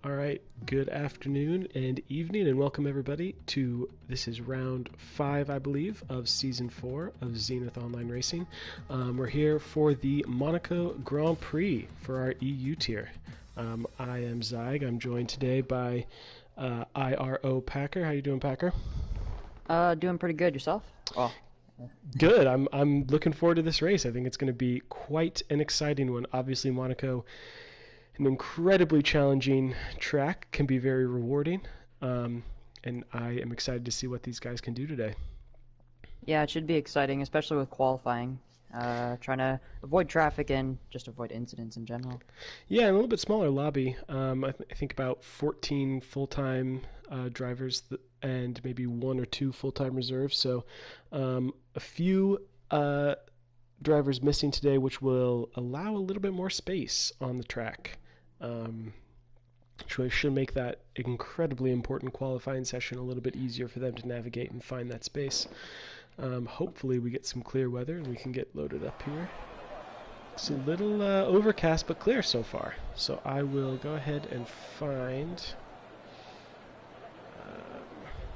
All right, good afternoon and evening, and welcome everybody to, this is round 5, I believe, of Season 4 of Zenith Online Racing. We're here for the Monaco Grand Prix for our EU tier. I am Zyg. I'm joined today by IRO Packer. How you doing, Packer? Doing pretty good. Yourself? Oh. Good. I'm looking forward to this race. I think it's going to be quite an exciting one. Obviously, Monaco, an incredibly challenging track, can be very rewarding, and I am excited to see what these guys can do today. Yeah, it should be exciting, especially with qualifying. Trying to avoid traffic and just avoid incidents in general. Yeah, and a little bit smaller lobby. I think about 14 full-time drivers and maybe 1 or 2 full-time reserves. So a few drivers missing today, which will allow a little bit more space on the track. Which should make that incredibly important qualifying session a little bit easier for them to navigate and find that space. Hopefully we get some clear weather and we can get loaded up here. It's a little overcast but clear so far. So I will go ahead and find...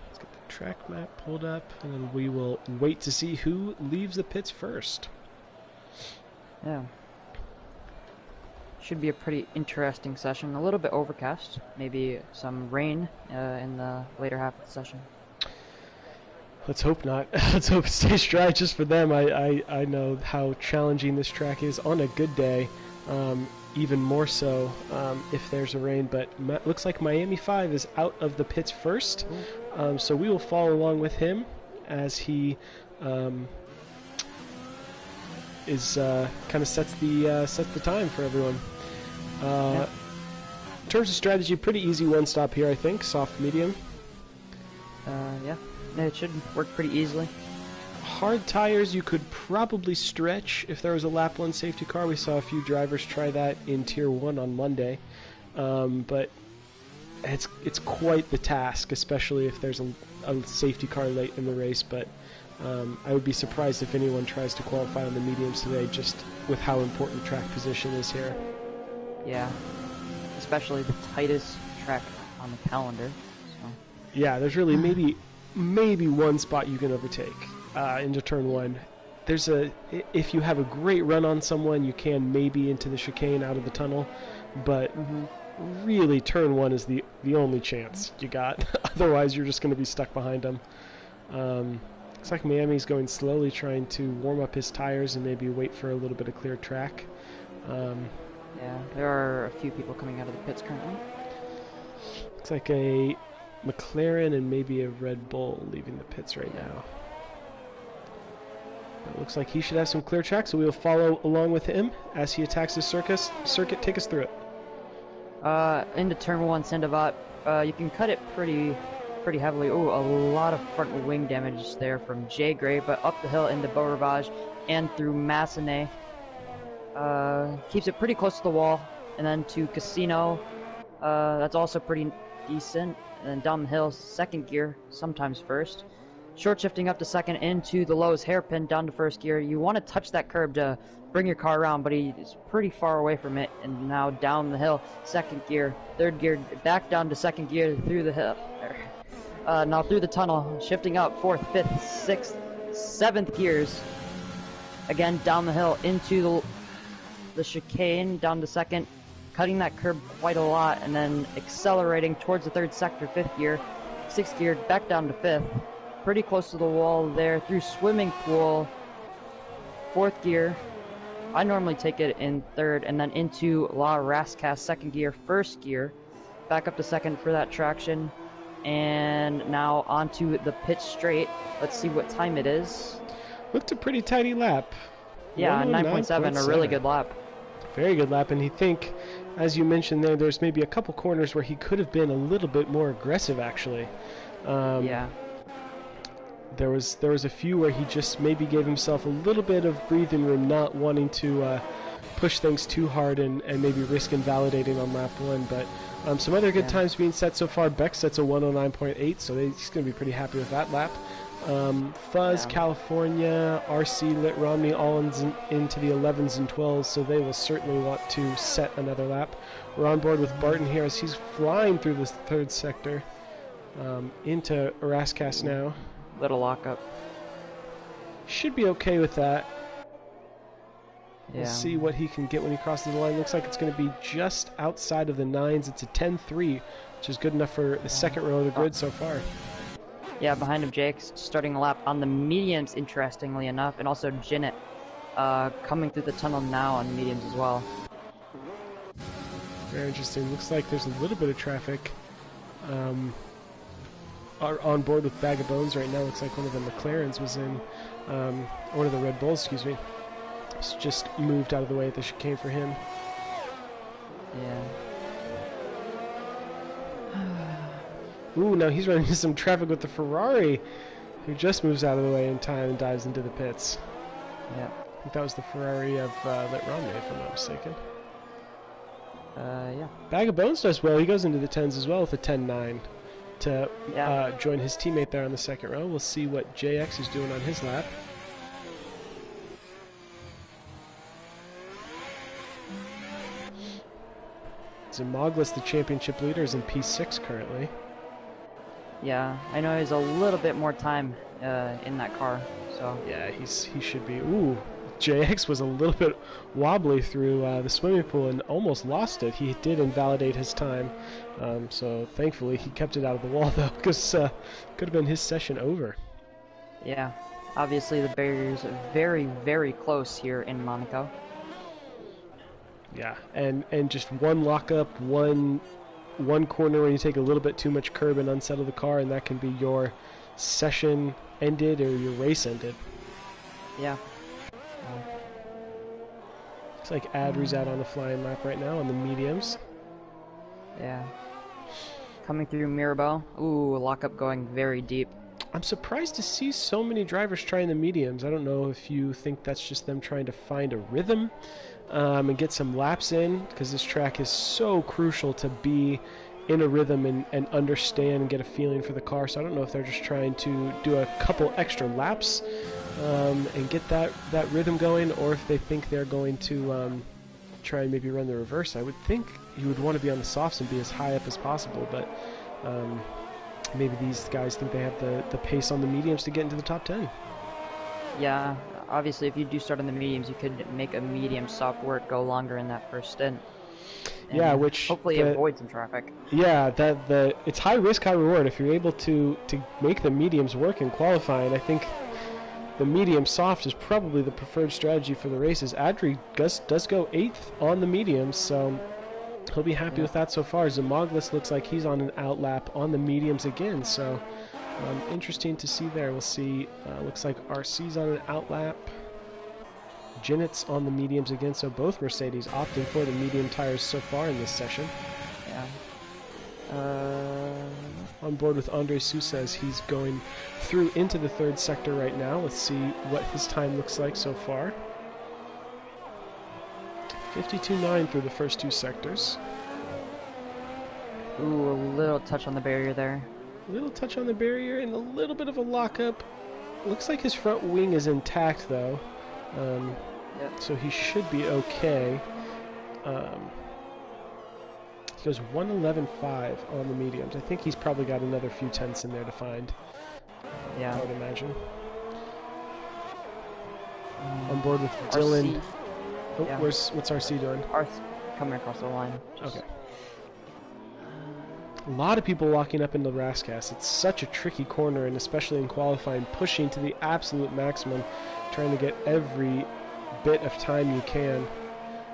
let's get the track map pulled up, and then we will wait to see who leaves the pits first. Yeah. Should be a pretty interesting session. A little bit overcast. Maybe some rain in the later half of the session. Let's hope not. Let's hope it stays dry just for them. I know how challenging this track is on a good day, even more so if there's a rain. But looks like Miami 5 is out of the pits first, so we will follow along with him as he is kind of sets the time for everyone. Yeah. In terms of strategy, pretty easy one stop here, I think. Soft, medium. Yeah. It should work pretty easily. Hard tires you could probably stretch if there was a lap 1 safety car. We saw a few drivers try that in Tier 1 on Monday. But it's quite the task, especially if there's a safety car late in the race. But I would be surprised if anyone tries to qualify on the mediums today, just with how important track position is here. Yeah. Especially the tightest track on the calendar. So. Yeah, there's really maybe one spot you can overtake into turn 1. If you have a great run on someone, you can maybe into the chicane out of the tunnel, but really turn 1 is the only chance you got. Otherwise, you're just going to be stuck behind them. Looks like Miami's going slowly, trying to warm up his tires and maybe wait for a little bit of clear track. Yeah, there are a few people coming out of the pits currently. Looks like a McLaren and maybe a Red Bull leaving the pits right now. It looks like he should have some clear track, so we will follow along with him as he attacks the circuit. Take us through it. Into turn 1, Sandoval. You can cut it pretty heavily. Ooh, a lot of front wing damage there from Jay Gray, but up the hill into Beau Rivage and through Massenet. Keeps it pretty close to the wall, and then to Casino. That's also pretty decent. And then down the hill, second gear, sometimes first. Short shifting up to second into the lowest hairpin down to first gear. You want to touch that curb to bring your car around, but he's pretty far away from it. And now down the hill, second gear, third gear, back down to second gear through the hill. Now through the tunnel, shifting up fourth, fifth, sixth, seventh gears. Again, down the hill into the chicane, down to second. Cutting that curb quite a lot, and then accelerating towards the third sector, fifth gear, sixth gear, back down to fifth. Pretty close to the wall there, through swimming pool, fourth gear. I normally take it in third, and then into La Rascasse, second gear, first gear. Back up to second for that traction. And now onto the pit straight. Let's see what time it is. Looked a pretty tidy lap. Yeah, 9.7, a really good lap. Very good lap, and I think, as you mentioned there's maybe a couple corners where he could have been a little bit more aggressive, actually. Yeah. There was a few where he just maybe gave himself a little bit of breathing room, not wanting to push things too hard and maybe risk invalidating on lap 1. But some other good times being set so far. Beck sets a 109.8, so he's going to be pretty happy with that lap. Fuzz, Yeah. California, RC, Lit Romney, all into the 11s and 12s, so they will certainly want to set another lap. We're on board with Barton here as he's flying through the third sector into Erascas now. Little lockup. Should be okay with that. Yeah. We'll see what he can get when he crosses the line. Looks like it's going to be just outside of the 9s. It's a 10-3, which is good enough for the second row of the grid so far. Yeah, behind him, Jake's starting a lap on the mediums, interestingly enough, and also Zenith coming through the tunnel now on the mediums as well. Very interesting. Looks like there's a little bit of traffic on board with Bag of Bones right now. Looks like one of the McLarens was in, one of the Red Bulls, excuse me. It's just moved out of the way at the chicane for him. Yeah. Ooh, now he's running into some traffic with the Ferrari, who just moves out of the way in time and dives into the pits. Yeah. I think that was the Ferrari of Lit Romney, if I'm not mistaken. Yeah. Bag of Bones does well. He goes into the 10s as well with a 10-9 to join his teammate there on the second row. We'll see what JX is doing on his lap. Zimoglis, the championship leader, is in P6 currently. Yeah, I know he's a little bit more time in that car, so. Yeah, he should be. Ooh, JX was a little bit wobbly through the swimming pool and almost lost it. He did invalidate his time, so thankfully he kept it out of the wall though, because could have been his session over. Yeah, obviously the barrier's very, very close here in Monaco. Yeah, and just one lockup, one corner when you take a little bit too much curb and unsettle the car, and that can be your session ended or your race ended. Yeah. Looks like Adri's out on the flying lap right now on the mediums. Yeah. Coming through Mirabel. Ooh, lockup going very deep. I'm surprised to see so many drivers trying the mediums. I don't know if you think that's just them trying to find a rhythm and get some laps in, because this track is so crucial to be in a rhythm and understand and get a feeling for the car. So I don't know if they're just trying to do a couple extra laps and get that rhythm going, or if they think they're going to try and maybe run the reverse. I would think you would want to be on the softs and be as high up as possible, but maybe these guys think they have the pace on the mediums to get into the top 10. Yeah, obviously if you do start on the mediums, you could make a medium stop work go longer in that first stint. Yeah, which hopefully avoid some traffic. Yeah, it's high risk, high reward. If you're able to make the mediums work in qualifying, I think the medium soft is probably the preferred strategy for the races. Adri does go 8th on the mediums, so he'll be happy with that so far. Zimoglis looks like he's on an outlap on the mediums again, so interesting to see there. We'll see. Looks like RC's on an outlap. Zenith's on the mediums again, so both Mercedes opting for the medium tires so far in this session. Yeah. On board with Andre Sousa as he's going through into the third sector right now. Let's see what his time looks like so far. 52.9 through the first two sectors. Ooh, a little touch on the barrier there. A little touch on the barrier and a little bit of a lockup. Looks like his front wing is intact though. So he should be okay. He goes 1:11.5 on the mediums. I think he's probably got another few tenths in there to find. Yeah. I would imagine. On board with Dylan. RC. Oh, Yeah. what's RC doing? RC coming across the line. Okay. A lot of people walking up into Rascas. It's such a tricky corner, and especially in qualifying, pushing to the absolute maximum, trying to get every bit of time you can.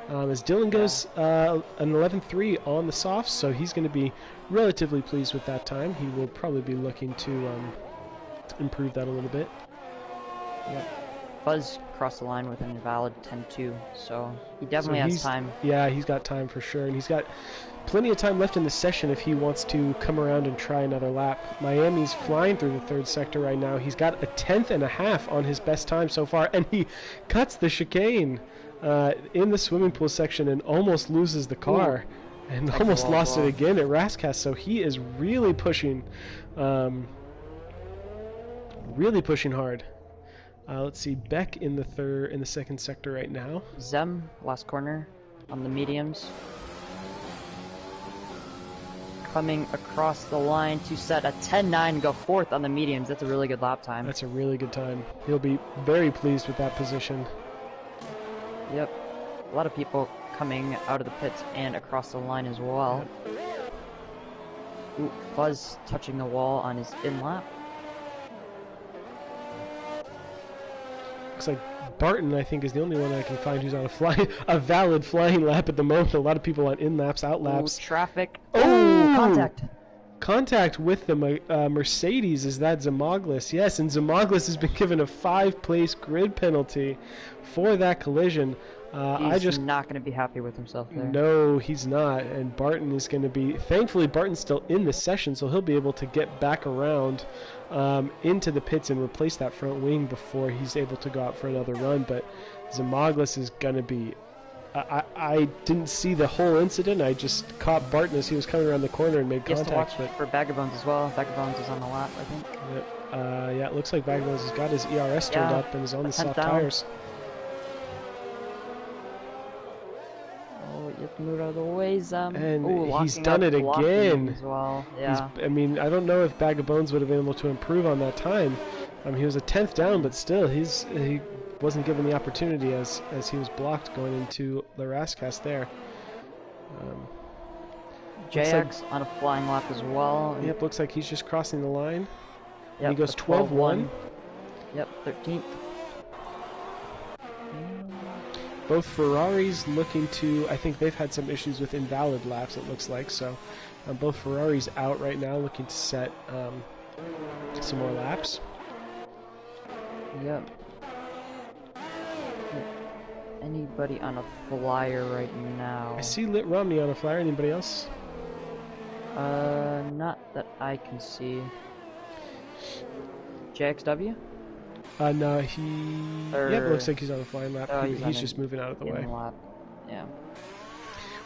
As Dylan goes an 11.3 on the softs, so he's going to be relatively pleased with that time. He will probably be looking to improve that a little bit. Yep. Buzz crossed the line with an invalid 10.2, so he definitely has time. Yeah, he's got time for sure, and he's got plenty of time left in the session if he wants to come around and try another lap. Miami's flying through the third sector right now. He's got a 10.5 on his best time so far, and he cuts the chicane in the swimming pool section and almost loses the car. Ooh. And almost lost it again at Rascas, so he is really pushing. really pushing hard. Let's see, Beck in the second sector right now. Zem, last corner on the mediums. Coming across the line to set a 10-9, go fourth on the mediums. That's a really good lap time. That's a really good time. He'll be very pleased with that position. Yep. A lot of people coming out of the pits and across the line as well. Yep. Ooh, Fuzz touching the wall on his in-lap. Looks like Barton, I think, is the only one I can find who's on a valid flying lap at the moment. A lot of people on in-laps, out-laps. Ooh, traffic. Oh! Contact. Contact with the Mercedes. Is that Zamoglis? Yes, and Zamoglis has been given a 5-place grid penalty for that collision. He's not going to be happy with himself there. No, he's not. And Barton is going to be... Thankfully, Barton's still in the session, so he'll be able to get back around into the pits and replace that front wing before he's able to go out for another run. But Zamoglis is going to be... I didn't see the whole incident. I just caught Barton as he was coming around the corner and made contact. He has to watch for Vagabonds as well. Vagabonds is on the lap, I think. Yep. Yeah, it looks like Vagabonds has got his ERS turned up and is on the soft tires. Oh, you have to move out of the way, Zem. And he's done it again. As well. Yeah. I mean, I don't know if Bag of Bones would have been able to improve on that time. He was a 10th down, but still, he wasn't given the opportunity as he was blocked going into the Rascast there. JX on a flying lap as well. Yep, looks like he's just crossing the line. Yep, he goes 12-1. Yep, 13th. Both Ferraris looking to, I think they've had some issues with invalid laps, it looks like. So both Ferraris out right now looking to set some more laps. Yep. Anybody on a flyer right now? I see Lit Romney on a flyer. Anybody else? Not that I can see. JXW? No, Yep, looks like he's on a flying lap. Oh, he's just moving out of the way. Lap. Yeah.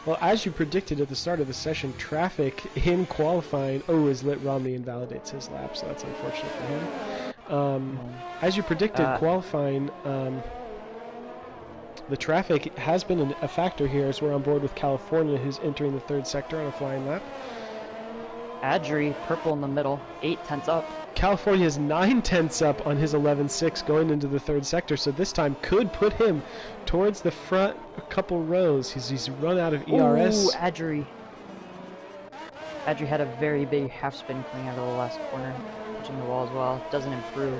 Well, as you predicted at the start of the session, traffic in qualifying... Oh, as Lit Romney invalidates his lap, so that's unfortunate for him. As you predicted, qualifying... the traffic has been a factor here as we're on board with California, who's entering the third sector on a flying lap. Adri, purple in the middle, 8/10 up. California is 9/10 up on his 11.6 going into the third sector, so this time could put him towards the front a couple rows. He's run out of ERS. Ooh, Adri. Adri had a very big half spin coming out of the last corner, touching the wall as well. Doesn't improve.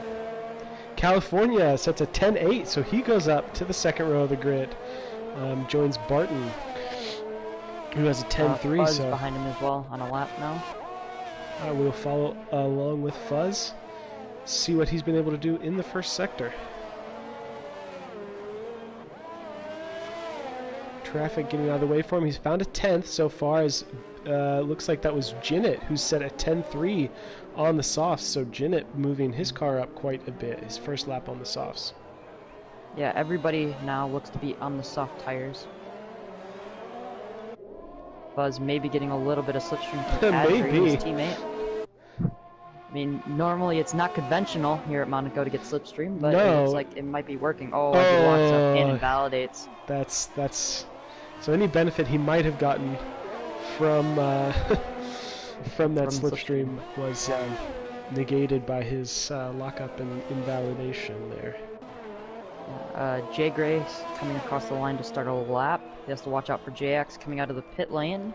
California sets a 10.8, so he goes up to the second row of the grid. Joins Barton, who has a 10.3. Fuzz so behind him as well on a lap now. We'll follow along with Fuzz, see what he's been able to do in the first sector. Traffic getting out of the way for him. He's found a 10th so far. As looks like that was Jinnit who set a 10.3 on the softs. So Jinnit moving his car up quite a bit. His first lap on the softs. Yeah, everybody now looks to be on the soft tires. Buzz maybe getting a little bit of slipstream from Adri, his teammate. I mean, normally it's not conventional here at Monaco to get slipstream, but it looks like it might be working. Oh, he walks up and invalidates. That's so any benefit he might have gotten from from that slipstream was negated by his lockup and invalidation there. Jay Grace coming across the line to start a lap. He has to watch out for JX coming out of the pit lane.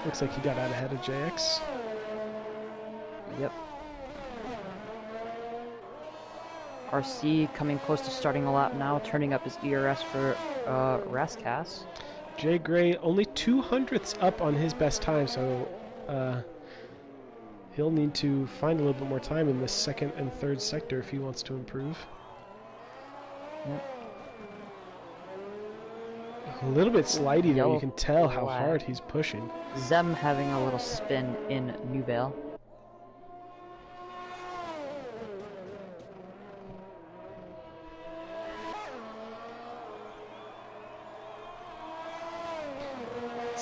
Looks like he got out ahead of JX. Yep. RC coming close to starting a lap now, turning up his ERS for Rascas. Jay Gray only 200ths up on his best time, so he'll need to find a little bit more time in the second and third sector if he wants to improve. Yep. A little bit slidey there, you can tell how hard he's pushing. Zem having a little spin in Newvale.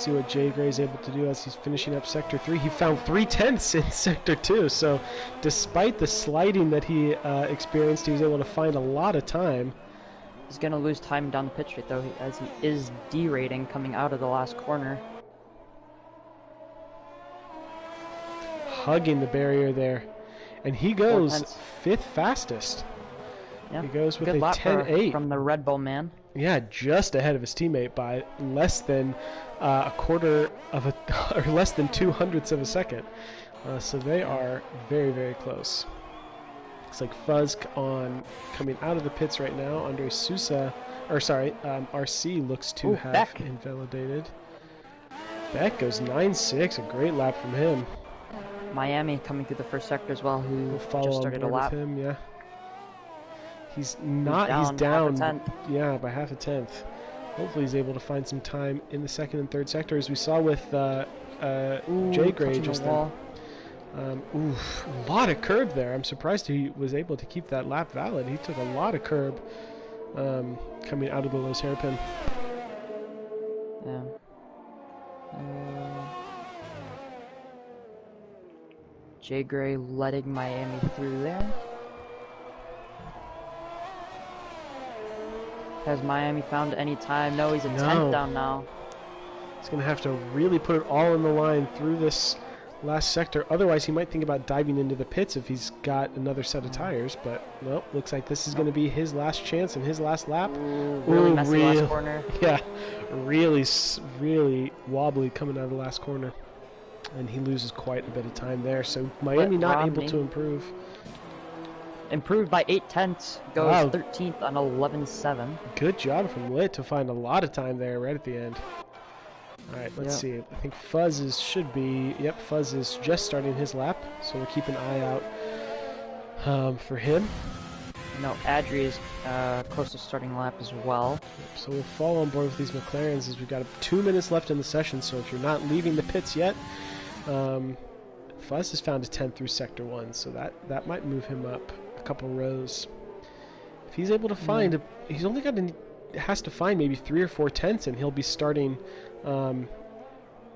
Let's see what Jay Gray is able to do as he's finishing up Sector 3. He found 3/10 in Sector 2, so despite the sliding that he experienced, he was able to find a lot of time. He's going to lose time down the pit straight, though, as he is derating coming out of the last corner. Hugging the barrier there. And he goes 5th fastest. Yeah. He goes with Good a lap 10.8. from the Red Bull man. Yeah, just ahead of his teammate by less than a quarter of a, or less than 2/100ths of a second. So they are very, very close. Looks like Fuzz coming out of the pits right now. Andre Sousa, or sorry, RC looks to have Beck invalidated. Beck goes 9.6, a great lap from him. Miami coming through the first sector as well, who just started a lap. With him, yeah. He's down, yeah, by half a tenth. Hopefully he's able to find some time in the second and third sector, as we saw with Jay Gray just then. A lot of curb there. I'm surprised he was able to keep that lap valid. He took a lot of curb coming out of the Lowe's hairpin. Yeah. Jay Gray letting Miami through there. Has Miami found any time? No, he's a 10th down now. He's going to have to really put it all on the line through this last sector. Otherwise, he might think about diving into the pits if he's got another set of tires. But, well, looks like this is going to be his last chance and his last lap. Really messy last corner. Yeah, really wobbly coming out of the last corner. And he loses quite a bit of time there. So Miami not able to improve. Improved by 0.8, goes 13th on 11.7. Good job from Lit to find a lot of time there right at the end. All right, let's see. I think Fuzz should be, Fuzz is just starting his lap, so we'll keep an eye out for him. No, Adri is close to starting lap as well. So we'll fall on board with these McLarens as we've got 2 minutes left in the session, so if you're not leaving the pits yet, Fuzz has found a 10 through Sector 1, so that might move him up a couple rows. If he's able to find, he's only has to find maybe 3 or 4 tenths, and he'll be starting to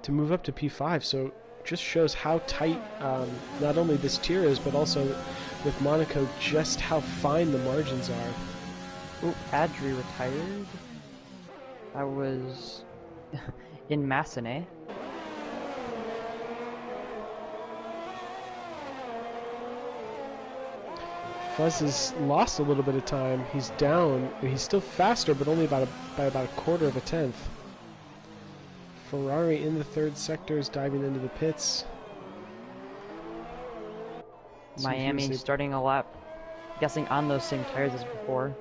move up to P5. So just shows how tight not only this tier is, but also with Monaco, just how fine the margins are. Oh, Adri retired. I was in Massenet. Fuzz has lost a little bit of time. He's down. He's still faster, but only by about a quarter of a tenth. Ferrari in the third sector is diving into the pits. Miami starting a lap, guessing on those same tires as before.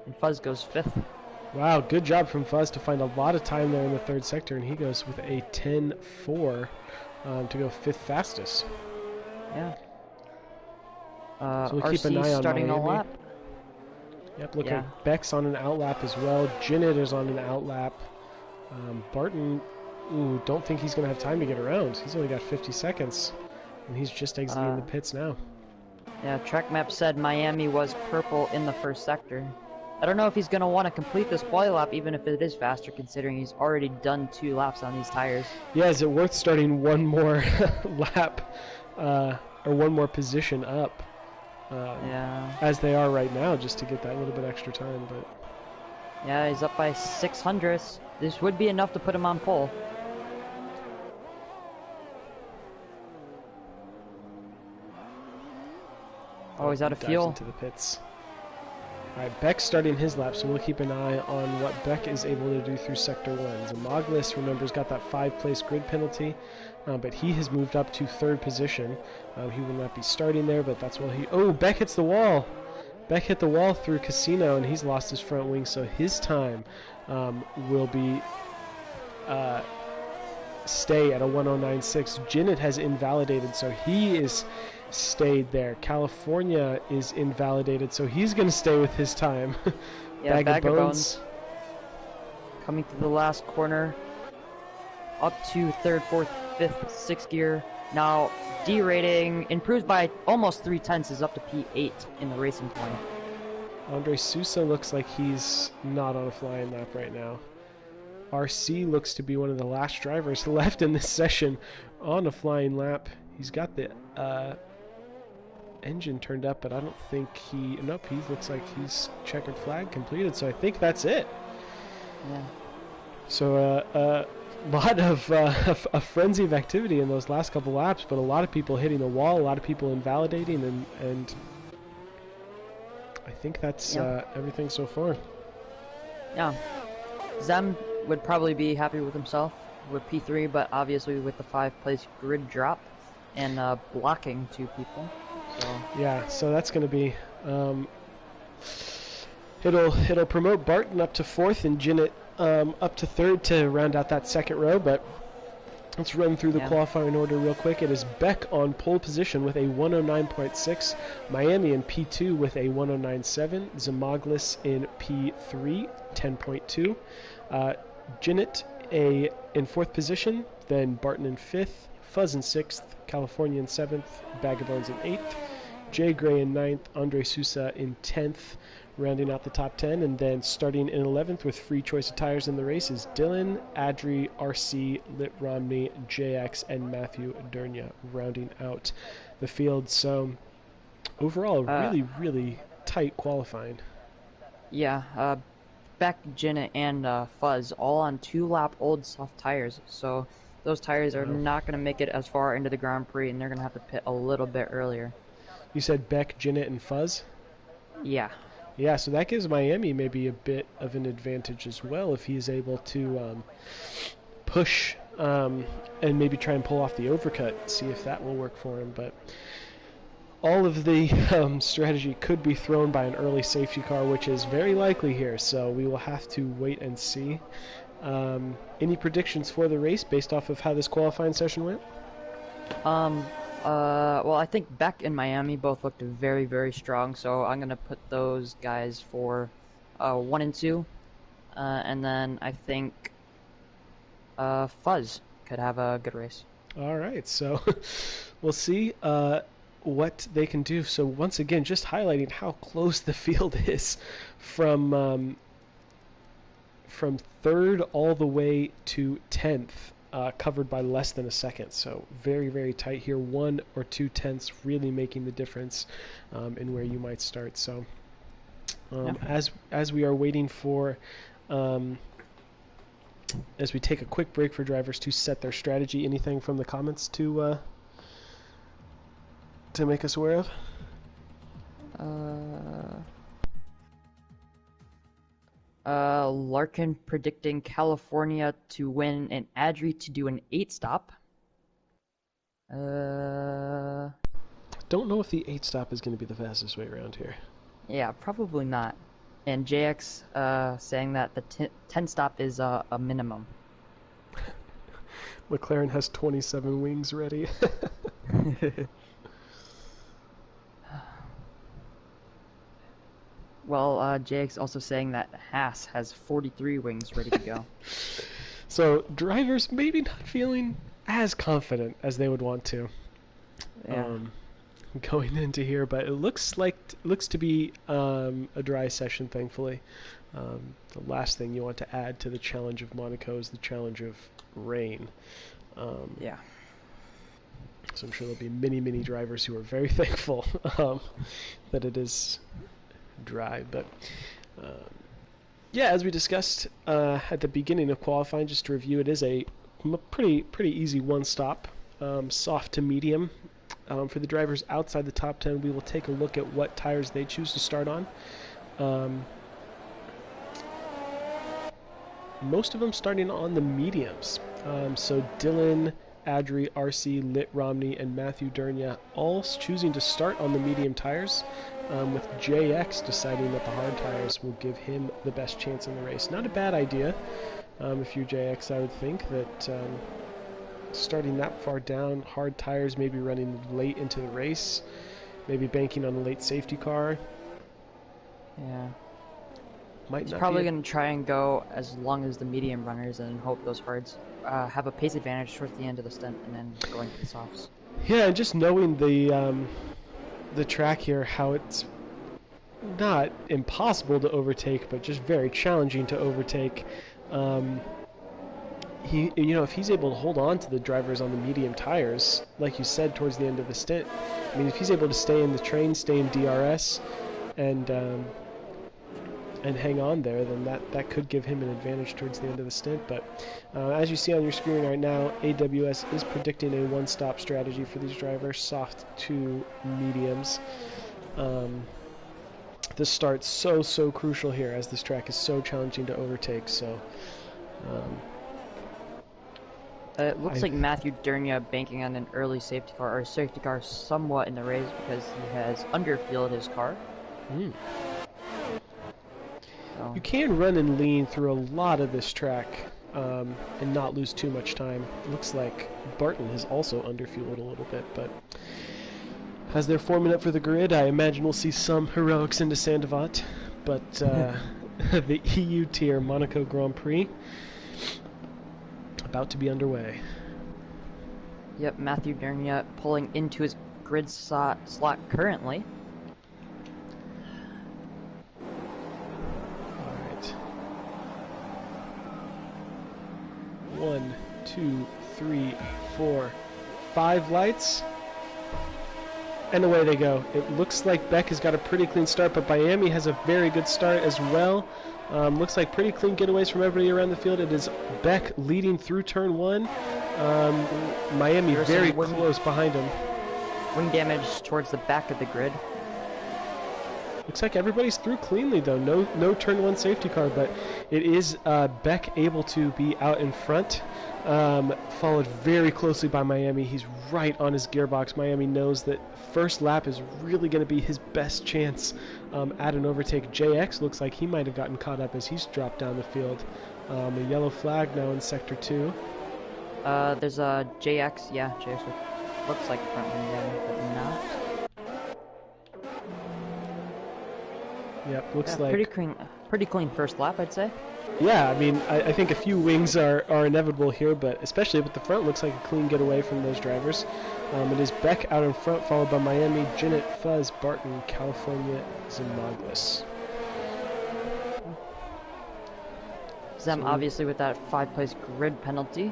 And Fuzz goes 5th. Wow, good job from Fuzz to find a lot of time there in the third sector, and he goes with a 10.4 to go 5th fastest. Yeah. So we'll keep an eye on starting Miami. a lap. Yep, look at Beck's on an outlap as well. Jinnit is on an outlap. Barton, don't think he's going to have time to get around. He's only got 50 seconds, and he's just exiting the pits now. Yeah, track map said Miami was purple in the first sector. I don't know if he's going to want to complete this quali lap, even if it is faster, considering he's already done 2 laps on these tires. Yeah, is it worth starting one more lap or one more position up? As they are right now, just to get that little bit extra time. But yeah, he's up by 600ths. This would be enough to put him on pole. Oh, he's out of fuel. Into the pits. All right, Beck's starting his lap, so we'll keep an eye on what Beck is able to do through Sector 1. Zamoglis, remember, has got that 5-place grid penalty, but he has moved up to 3rd position. He will not be starting there, but that's what he... Oh, Beck hits the wall! Beck hit the wall through Casino, and he's lost his front wing, so his time will be... stay at a 109.6. Jinnit has invalidated, so he is... stayed there. California is invalidated, so he's going to stay with his time. Yeah, Bag of Bones. Coming through the last corner. Up to 3rd, 4th, 5th, 6th gear. Now, derating, improved by almost 0.3, is up to P8 in the Racing Point. Andre Sousa looks like he's not on a flying lap right now. RC looks to be one of the last drivers left in this session on a flying lap. He's got the engine turned up, but I don't think he... Nope, he looks like he's checkered flag completed, so I think that's it. Yeah. So a lot of a frenzy of activity in those last couple laps, but a lot of people hitting the wall, a lot of people invalidating, and I think that's everything so far. Yeah. Zem would probably be happy with himself with P3, but obviously with the 5th-place grid drop and blocking 2 people. So. Yeah, so that's going to be... It'll promote Barton up to 4th and Jinnit up to 3rd to round out that 2nd row, but let's run through the qualifying order real quick. It is Beck on pole position with a 109.6, Miami in P2 with a 109.7, Zamaglis in P3, 10.2, Jinnit in 4th position, then Barton in 5th, Fuzz in 6th, California in 7th, Bagabones in 8th, Jay Gray in 9th, Andre Sousa in 10th, rounding out the top 10, and then starting in 11th with free choice of tires in the race is Dylan, Adri, RC, Lit Romney, JX, and Matthew Durnia rounding out the field. So overall, really, really tight qualifying. Yeah, Beck, Jinnit, and Fuzz all on 2-lap old soft tires, so those tires are not going to make it as far into the Grand Prix, and they're going to have to pit a little bit earlier. You said Beck, Jinnit, and Fuzz? Yeah. Yeah, so that gives Miami maybe a bit of an advantage as well if he's able to push and maybe try and pull off the overcut, see if that will work for him. But all of the strategy could be thrown by an early safety car, which is very likely here, so we will have to wait and see. Any predictions for the race based off of how this qualifying session went? Well, I think Beck and Miami both looked very, very strong, so I'm gonna put those guys for 1 and 2, and then I think Fuzz could have a good race. All right, so we'll see what they can do. So once again, just highlighting how close the field is from 3rd all the way to 10th. Covered by less than a second, so very, very tight here. 1 or 2 tenths really making the difference in where you might start. So as we are waiting for, as we take a quick break for drivers to set their strategy, anything from the comments to make us aware of? Larkin predicting California to win and Adri to do an 8-stop. Don't know if the 8-stop is going to be the fastest way around here. Yeah, probably not. And JX saying that the 10-stop is a minimum. McLaren has 27 wings ready. Well, JX also saying that Haas has 43 wings ready to go. So drivers maybe not feeling as confident as they would want to going into here, but it looks to be a dry session, thankfully. The last thing you want to add to the challenge of Monaco is the challenge of rain. Yeah. So I'm sure there'll be many drivers who are very thankful that it is dry, but yeah, as we discussed at the beginning of qualifying, just to review, it is a pretty easy one-stop, soft to medium. For the drivers outside the top 10, we will take a look at what tires they choose to start on. Most of them starting on the mediums. So Dylan, Adri, RC, Lit Romney, and Matthew Durnia all choosing to start on the medium tires, with JX deciding that the hard tires will give him the best chance in the race. Not a bad idea. If you're JX, I would think that starting that far down, hard tires, maybe running late into the race, maybe banking on a late safety car. Yeah. He's probably going to try and go as long as the medium runners and hope those hards have a pace advantage towards the end of the stint and then going to the softs. Yeah, and just knowing the track here, how it's not impossible to overtake, but just very challenging to overtake. if he's able to hold on to the drivers on the medium tires, like you said, towards the end of the stint, I mean, if he's able to stay in the train, stay in DRS, and hang on there, then that could give him an advantage towards the end of the stint. But as you see on your screen right now, AWS is predicting a one-stop strategy for these drivers, soft to mediums. This start's so crucial here, as this track is so challenging to overtake. So it looks like Matthew Dernia banking on an early safety car, or safety car somewhat in the race, because he has underfueled his car. So. You can run and lean through a lot of this track and not lose too much time. It looks like Barton has also underfueled a little bit, but as they're forming up for the grid, I imagine we'll see some heroics into Sandoval. But the EU tier Monaco Grand Prix about to be underway. Yep, Matthew Dernia pulling into his grid slot currently. Alright. 1, 2, 3, 4, 5 lights. And away they go. It looks like Beck has got a pretty clean start, but Miami has a very good start as well. Looks like pretty clean getaways from everybody around the field. It is Beck leading through turn 1. Miami very close behind him. Wing damage towards the back of the grid. Looks like everybody's through cleanly, though. No turn 1 safety car, but it is Beck able to be out in front. Followed very closely by Miami. He's right on his gearbox. Miami knows that first lap is really going to be his best chance at an overtake. JX looks like he might have gotten caught up as he's dropped down the field. A yellow flag now in Sector 2. There's a JX. Yeah, JX looks like front wing damage, but not. Yep, looks like pretty clean first lap, I'd say. Yeah, I mean, I think a few wings are inevitable here, but especially with the front, looks like a clean getaway from those drivers. It is Beck out in front, followed by Miami, Jinnit, Fuzz, Barton, California, Zimaglis. Zem obviously with that 5-place grid penalty.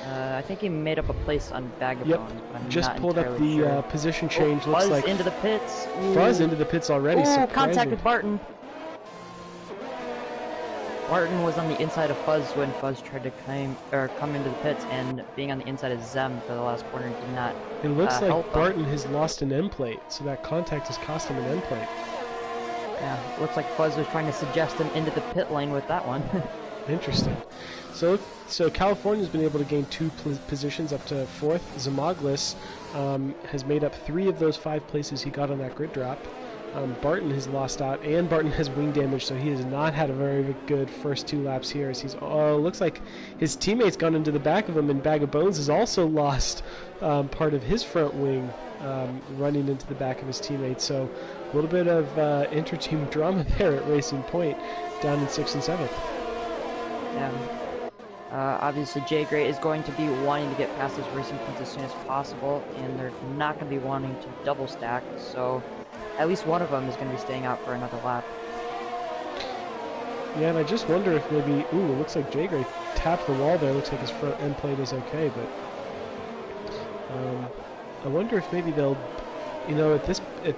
I think he made up a place on Vagabond. Yep, but I'm just not pulled up the sure. position change. Looks Fuzz like into the pits. Fuzz into the pits already. Ooh, contact with Barton. Barton was on the inside of Fuzz when Fuzz tried to come into the pits, and being on the inside of Zem for the last corner did not. It looks like help Barton has lost an end plate, so that contact has cost him an end plate. Yeah, it looks like Fuzz was trying to suggest him into the pit lane with that one. Interesting. So California's been able to gain 2 positions up to 4th. Zimaglis has made up 3 of those 5 places he got on that grid drop. Barton has lost out, and Barton has wing damage, so he has not had a very good first 2 laps here. As he's looks like his teammate's gone into the back of him, and Bag of Bones has also lost part of his front wing, running into the back of his teammate. So a little bit of inter-team drama there at Racing Point, down in 6th and 7th. Yeah. Obviously, Jay Gray is going to be wanting to get past this Racing Points as soon as possible, and they're not going to be wanting to double stack, so at least one of them is going to be staying out for another lap. Yeah, and I just wonder if maybe... Ooh, it looks like Jay Gray tapped the wall there. Looks like his front end plate is okay, but... I wonder if maybe they'll... at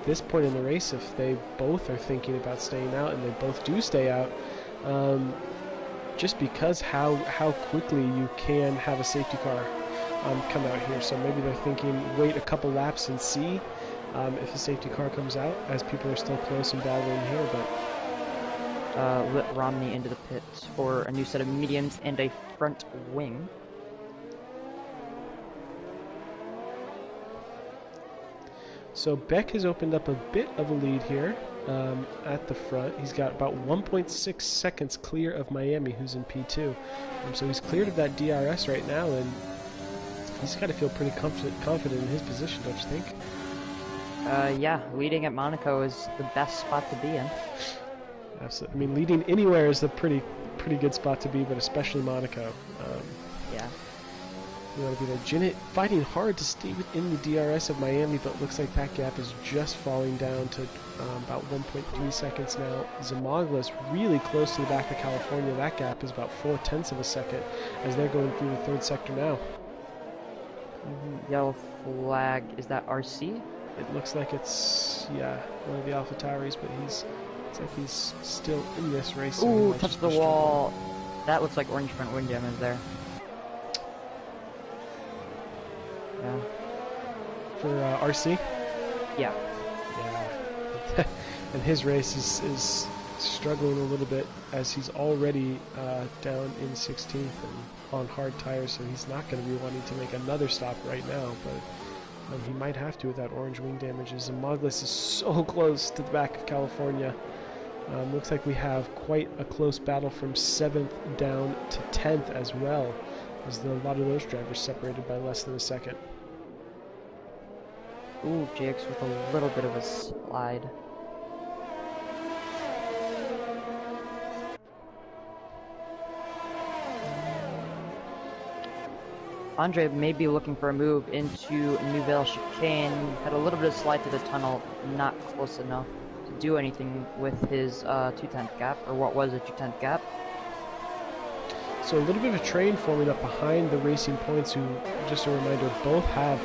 this point in the race, if they both are thinking about staying out, and they both do stay out, just because how quickly you can have a safety car come out here. So maybe they're thinking, wait a couple laps and see if a safety car comes out, as people are still close and battling here. But Lit Romney into the pits for a new set of mediums and a front wing. So Beck has opened up a bit of a lead here at the front. He's got about 1.6 seconds clear of Miami, who's in P2. So he's cleared of that DRS right now, and he's got to feel pretty confident in his position, don't you think? Yeah, leading at Monaco is the best spot to be in. Absolutely. I mean, leading anywhere is a pretty good spot to be, but especially Monaco. Yeah. You want to be there. Zenith fighting hard to stay within the DRS of Miami, but looks like that gap is just falling down to about 1.3 seconds now. Zamaglis really close to the back of California. That gap is about 0.4 of a second as they're going through the third sector now. Yellow flag, is that RC? It looks like it's, yeah, one of the AlphaTauris, but looks like he's still in this race. So ooh, touched the wall. That looks like orange front wing damage there. Yeah. For RC? Yeah. Yeah. And his race is struggling a little bit as he's already down in 16th and on hard tires, so he's not going to be wanting to make another stop right now, but he might have to with that orange wing damage. Zamaglis is so close to the back of California. Looks like we have quite a close battle from 7th down to 10th as well, as a lot of those drivers separated by less than a second. Ooh, JX with a little bit of a slide. Andre may be looking for a move into Nouvelle Chicane. Had a little bit of slide to the tunnel, not close enough to do anything with his 2/10 gap, or what was a 2/10 gap. So a little bit of a train forming up behind the Racing Points, who, just a reminder, both have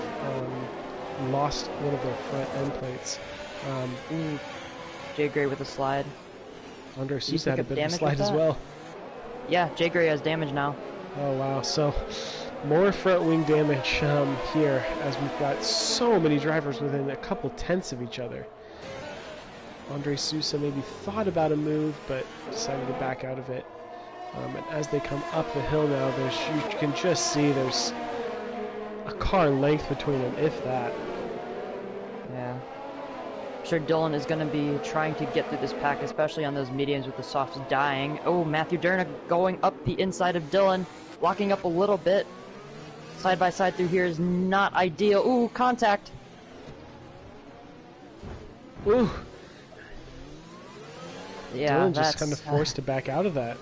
lost one of their front end plates. Ooh, Jay Gray with a slide. Andre Sousa had a bit of a slide as well. Yeah, Jay Gray has damage now. Oh wow, so more front wing damage here, as we've got so many drivers within a couple tenths of each other. Andre Sousa maybe thought about a move, but decided to back out of it. And as they come up the hill now, you can just see there's a car length between them, if that. Yeah. I'm sure Dylan is going to be trying to get through this pack, especially on those mediums with the softs dying. Oh, Matthew Derna going up the inside of Dylan, locking up a little bit. Side by side through here is not ideal. Ooh, contact. Ooh. Yeah, Dylan that's just kind of forced to back out of that.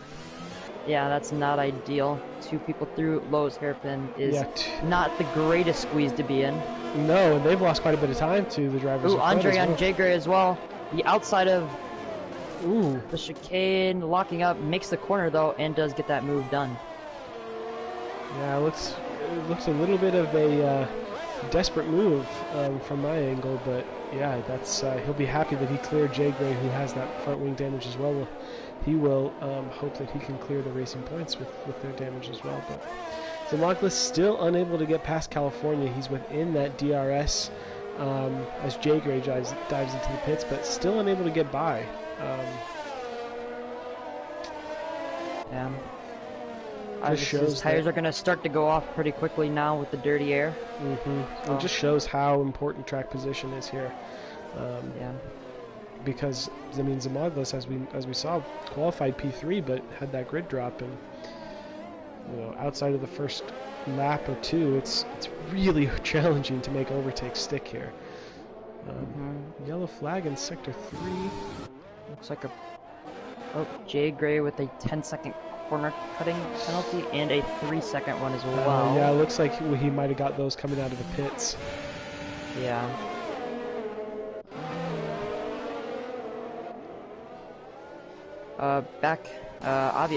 Yeah, that's not ideal. 2 people through Lowe's hairpin is not the greatest squeeze to be in. No, and they've lost quite a bit of time to the drivers. Ooh, Andre on Jay Gray as well. The outside of the chicane, locking up, makes the corner though, and does get that move done. Yeah, it looks a little bit of a desperate move from my angle, but yeah, that's he'll be happy that he cleared Jay Gray, who has that front wing damage as well. He will hope that he can clear the Racing Points with their damage as well. But Zamaglis still unable to get past California. He's within that DRS as Jay Gray dives into the pits, but still unable to get by. Yeah. His tires are going to start to go off pretty quickly now with the dirty air. It just shows how important track position is here. Yeah. Because I mean, Zamaglis, as we saw, qualified P3, but had that grid drop, and outside of the first lap or two, it's really challenging to make overtakes stick here. Yellow flag in sector 3. Looks like Jay Gray with a 10-second corner cutting penalty and a 3-second one as well. Yeah, it looks like he might have got those coming out of the pits. Yeah.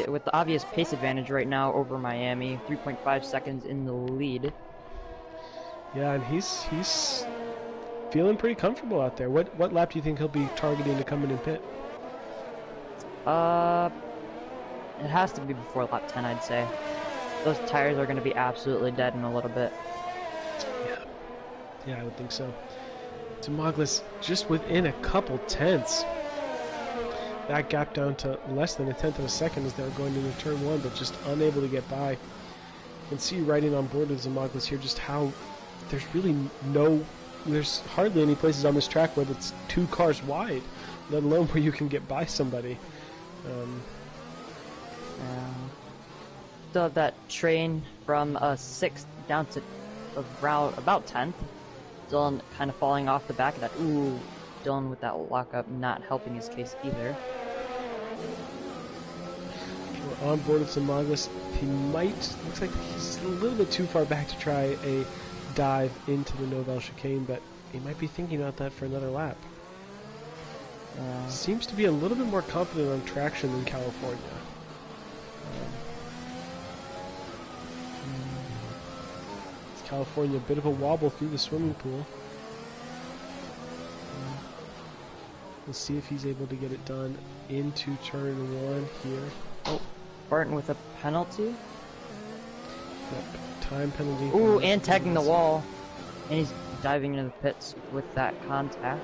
With the obvious pace advantage right now over Miami, 3.5 seconds in the lead. Yeah, and he's feeling pretty comfortable out there. What lap do you think he'll be targeting to come in and pit? It has to be before lap 10, I'd say. Those tires are going to be absolutely dead in a little bit. Yeah, I would think so. Zamaglis just within a couple tenths. That gap down to less than a tenth of a second as they're going into turn 1, but just unable to get by. You can see riding on board with Zamaglis here just how there's hardly any places on this track where it's 2 cars wide, let alone where you can get by somebody. So that train from 6th down to around about 10th. Dylan kind of falling off the back of that. Ooh, Dylan with that lockup not helping his case either. on board with Zimaglis. He might, looks like he's a little bit too far back to try a dive into the Nobel chicane, but he might be thinking about that for another lap. Seems to be a little bit more confident on traction than California. It's California, a bit of a wobble through the swimming pool. We'll see if he's able to get it done into turn 1 here. Oh, Barton with a penalty. Yep, time penalty. Ooh, and tagging the wall. And he's diving into the pits with that contact.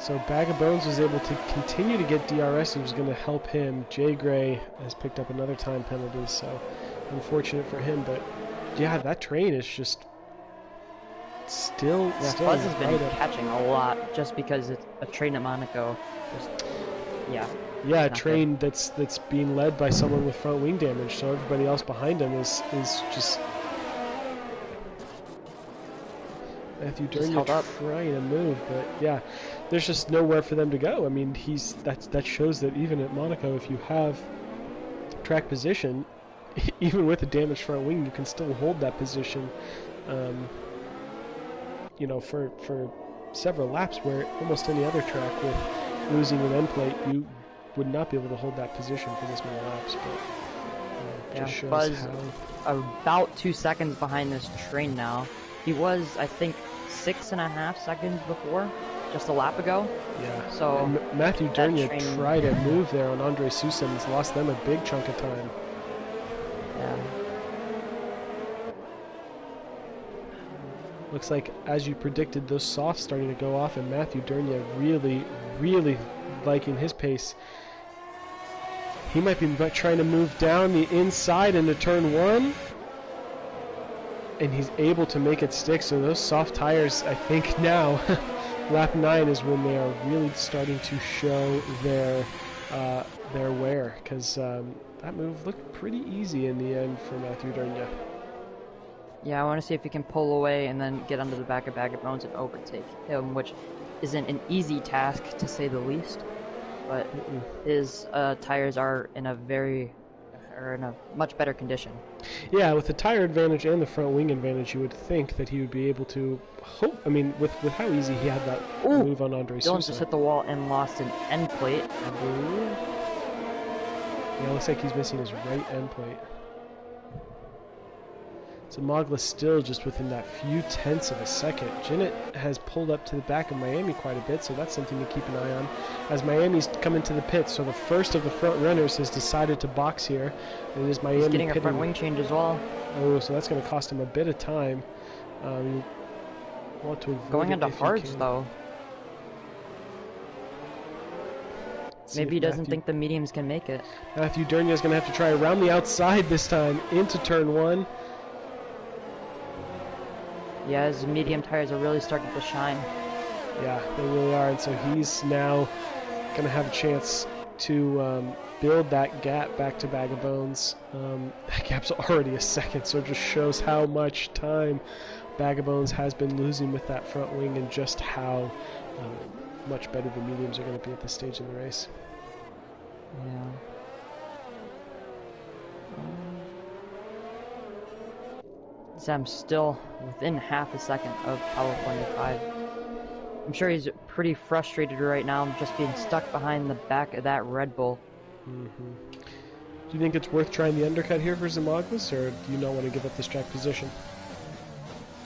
So Bag of Bones was able to continue to get DRS, who was going to help him. Jay Gray has picked up another time penalty, so unfortunate for him. But yeah, that train is just still Fuzz has been right catching a lot just because it's a train at Monaco. Yeah, a train that's being led by someone with front wing damage, so everybody else behind him is just Matthew Dernier trying to move, but yeah, there's just nowhere for them to go. I mean, that shows that even at Monaco, if you have track position, even with a damaged front wing, you can still hold that position, you know, for several laps, where almost any other track with losing an end plate, you would not be able to hold that position for this many laps. But just shows Buzz how about 2 seconds behind this train now. He was, I think, 6.5 seconds before, just a lap ago. Yeah. So Matthew Dernier tried a move there on Andre Sousa and lost them a big chunk of time. Yeah. Looks like, as you predicted, those softs starting to go off, and Matthew Dernier really, really liking his pace. He might be trying to move down the inside into turn 1. And he's able to make it stick, so those soft tires, I think now, lap 9 is when they are really starting to show their wear, because that move looked pretty easy in the end for Matthew Dernier. Yeah, I want to see if he can pull away and then get under the back of Bag of Bones and overtake him, which isn't an easy task, to say the least. But his tires are in a much better condition. Yeah, with the tire advantage and the front wing advantage, you would think that he would be able to I mean, with how easy he had that move on Andre Sousa. Dylan just hit the wall and lost an end plate, I believe. Yeah, it looks like he's missing his right end plate. So Moglis still just within that few tenths of a second. Jinnit has pulled up to the back of Miami quite a bit, so that's something to keep an eye on. As Miami's come into the pits, so the first of the front runners has decided to box here. It is Miami. He's getting a front wing change as well. Oh, so that's going to cost him a bit of time. Want to avoid going into hards, though. Maybe he doesn't think the mediums can make it. Matthew Dernier is going to have to try around the outside this time into turn 1. Yeah, his medium tires are really starting to shine. Yeah, they really are, and so he's now going to have a chance to build that gap back to Bag of Bones. That gap's already a second, so it just shows how much time Bag of Bones has been losing with that front wing, and just how much better the mediums are going to be at this stage in the race. Yeah. Sam still within half a second of California 5. I'm sure he's pretty frustrated right now, just being stuck behind the back of that Red Bull. Do you think it's worth trying the undercut here for Zimaglis, or do you not want to give up this track position?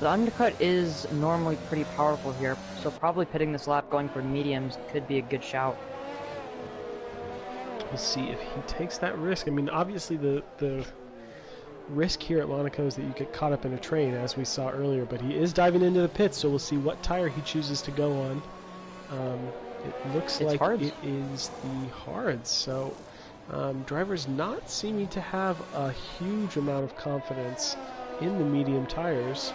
The undercut is normally pretty powerful here, so probably pitting this lap going for mediums could be a good shout. We'll see if he takes that risk. I mean, obviously the risk here at Monaco is that you get caught up in a train, as we saw earlier, but he is diving into the pits, so we'll see what tire he chooses to go on. It looks like it is the hards, so drivers not seeming to have a huge amount of confidence in the medium tires,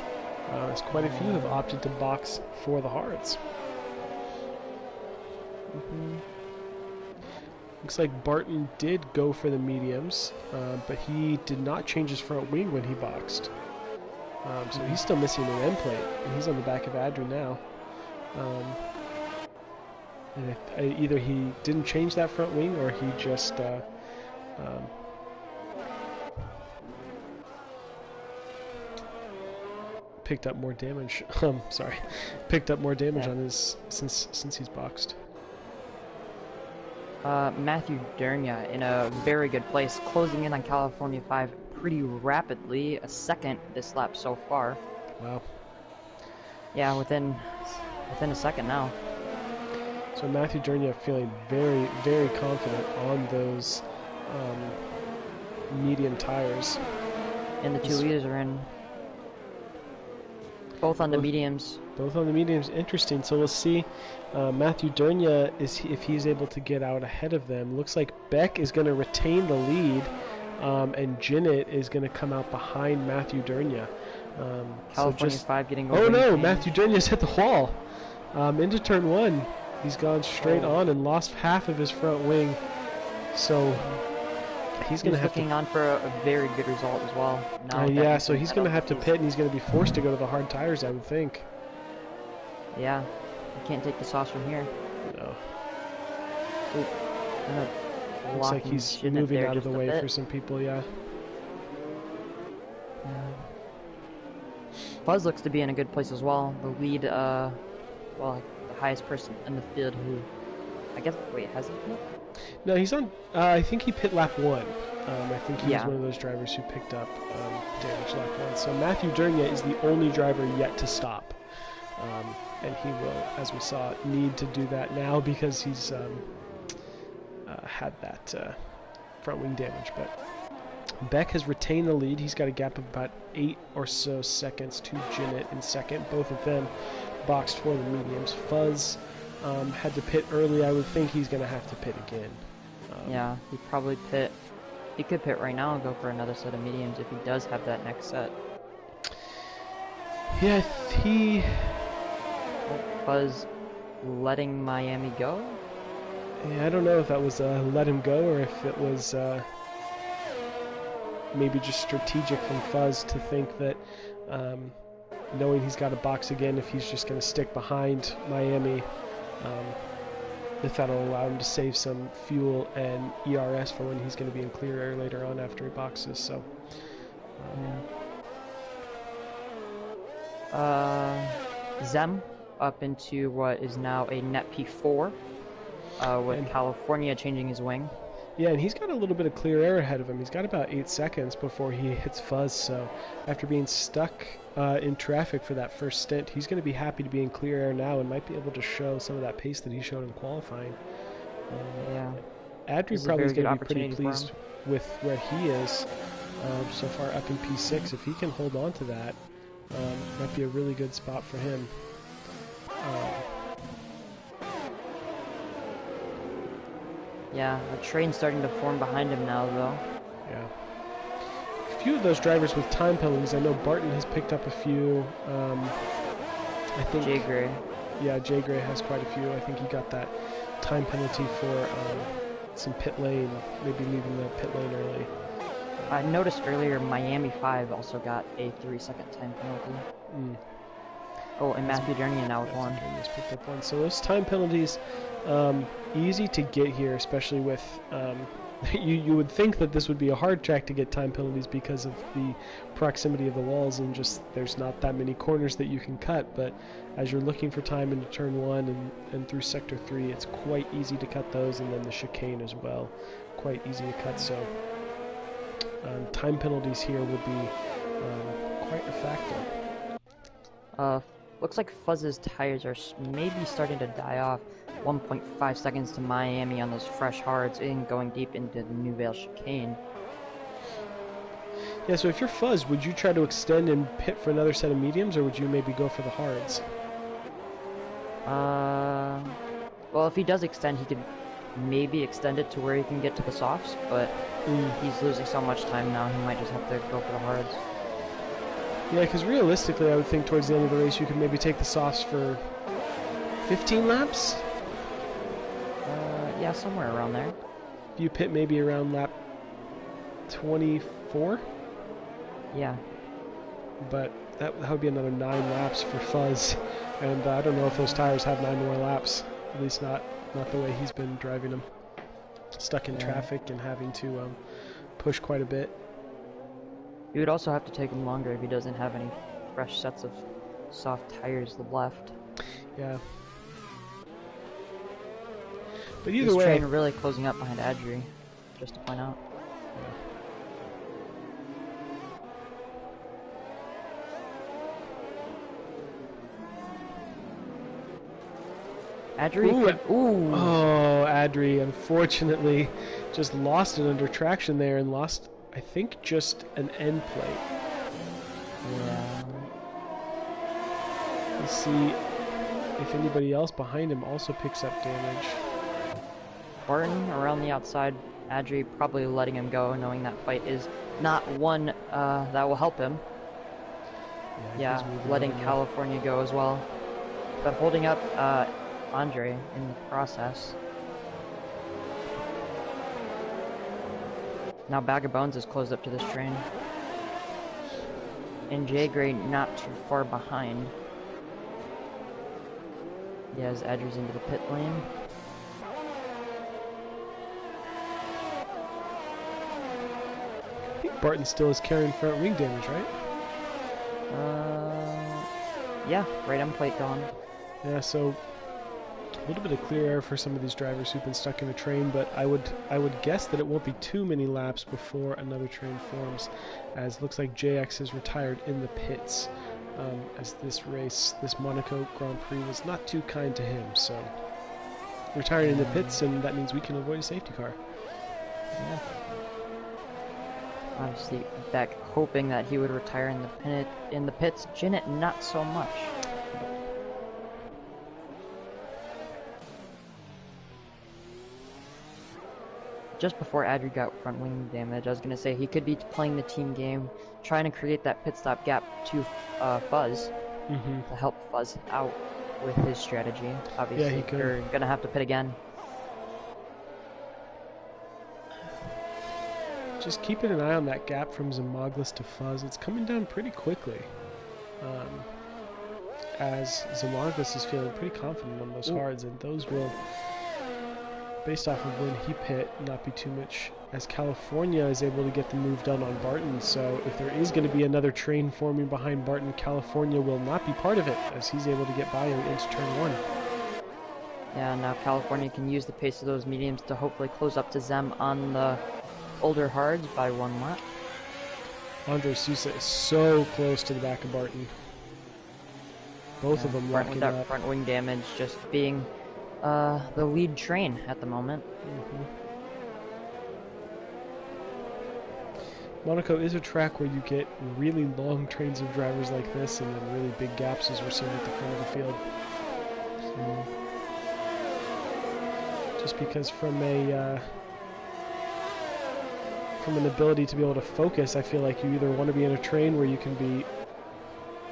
as quite a few have opted to box for the hards. Looks like Barton did go for the mediums, but he did not change his front wing when he boxed. So he's still missing an end plate, and he's on the back of Adri now. And either he didn't change that front wing, or he just Picked up more damage. Sorry, picked up more damage on his since he's boxed. Matthew Dernia in a very good place, closing in on California 5 pretty rapidly. A second this lap so far. Wow. Yeah, within a second now. So Matthew Dernia feeling very, very confident on those medium tires. And the two leaders are in. Both on the mediums. Both on the mediums. Interesting. So we'll see. Matthew Dernia, if he's able to get out ahead of them. Looks like Beck is going to retain the lead, and Jinnit is going to come out behind Matthew Dernia. California 5 getting over. Oh no, Matthew Dernia's hit the wall. Into turn 1. He's gone straight on and lost half of his front wing. So he's going to have looking on for a very good result as well. Yeah, so he's going to have to pit, and he's going to be forced to go to the hard tires, I would think. Yeah, you can't take the sauce from here. No. Ooh, looks like he's moving out of the way for some people, yeah. Fuzz looks to be in a good place as well. The lead, well, the highest person in the field who, I guess, wait, has he pit? No, he's on, I think he pit lap 1. I think he was one of those drivers who picked up damage lap 1. So Matthew Dernia is the only driver yet to stop. And he will, as we saw, need to do that now because he's had that front wing damage. But Beck has retained the lead. He's got a gap of about 8 or so seconds to Jinnit in second. Both of them boxed for the mediums. Fuzz had to pit early. I would think he's going to have to pit again. Yeah, he'd probably pit. He could pit right now and go for another set of mediums if he does have that next set. Yeah, he... Fuzz letting Miami go? Yeah, I don't know if that was let him go or if it was maybe just strategic from Fuzz to think that knowing he's got a box again, if he's just going to stick behind Miami, if that'll allow him to save some fuel and ERS for when he's going to be in clear air later on after he boxes. So, Zem up into what is now a net P4, with California changing his wing. Yeah, and he's got a little bit of clear air ahead of him. He's got about 8 seconds before he hits Fuzz, so after being stuck in traffic for that first stint, he's going to be happy to be in clear air now and might be able to show some of that pace that he showed in qualifying. Yeah. Adri probably is going to be pretty pleased with where he is so far up in P6. If he can hold on to that, might be a really good spot for him. Yeah, a train starting to form behind him now, though. Yeah. A few of those drivers with time penalties. I know Barton has picked up a few. I think Jay Gray. Yeah, Jay Gray has quite a few. I think he got that time penalty for some pit lane, maybe leaving the pit lane early. I noticed earlier Miami 5 also got a 3-second time penalty. Oh, and Matthew Dernia now with one. Picked up one. So those time penalties, easy to get here, especially with you would think that this would be a hard track to get time penalties because of the proximity of the walls and just there's not that many corners that you can cut. But as you're looking for time into turn 1 and through sector 3, it's quite easy to cut those, and then the chicane as well, quite easy to cut. So time penalties here would be quite a factor. Looks like Fuzz's tires are maybe starting to die off. 1.5 seconds to Miami on those fresh hards and going deep into the Nouvelle chicane. Yeah, so if you're Fuzz, would you try to extend and pit for another set of mediums, or would you maybe go for the hards? Well, if he does extend, he could maybe extend it to where he can get to the softs, but he's losing so much time now, he might just have to go for the hards. Yeah, because realistically, I would think towards the end of the race, you could maybe take the softs for 15 laps? Yeah, somewhere around there. You pit maybe around lap 24? Yeah. But that would be another 9 laps for Fuzz, and I don't know if those tires have 9 more laps. At least not the way he's been driving them. stuck in traffic and having to push quite a bit. It would also have to take him longer if he doesn't have any fresh sets of soft tires left. Yeah. But either this way, train really closing up behind Adri, just to point out. Adri ooh. Oh, Adri, unfortunately, just lost it under traction there and lost, I think, just an end plate. Yeah. Let's see if anybody else behind him also picks up damage. Barton around the outside. Adri probably letting him go, knowing that fight is not one that will help him. Yeah, letting California go as well. But holding up Andre in the process. Now Bag of Bones is closed up to this train. And J Gray not too far behind. Yeah, as Adri's into the pit lane. I think Barton still is carrying front wing damage, right? Yeah, right end plate gone. Yeah, so a little bit of clear air for some of these drivers who've been stuck in a train, but I would guess that it won't be too many laps before another train forms, as it looks like JX is retired in the pits, as this Monaco Grand Prix was not too kind to him, so retiring in the pits, and that means we can avoid a safety car. Yeah. Obviously, Beck hoping that he would retire in the pits. Jinnit not so much. Just before Adri got front wing damage, I was gonna say he could be playing the team game, trying to create that pit stop gap to Fuzz to help Fuzz out with his strategy. Obviously, yeah, he could. You're gonna have to pit again. Just keeping an eye on that gap from Zamoglis to Fuzz. It's coming down pretty quickly, as Zamoglis is feeling pretty confident on those hards, and those will, based off of when he pit, not be too much, as California is able to get the move done on Barton. So if there is going to be another train forming behind Barton, California will not be part of it, as he's able to get by him into turn one. Yeah, now California can use the pace of those mediums to hopefully close up to Zem on the older hards by 1 lap. Andre Sousa is so close to the back of Barton. Both of them locking up. Front wing damage just being the lead train at the moment. Monaco is a track where you get really long trains of drivers like this, and then really big gaps as we're seeing at the front of the field. Just because from an ability to be able to focus, I feel like you either want to be in a train where you can be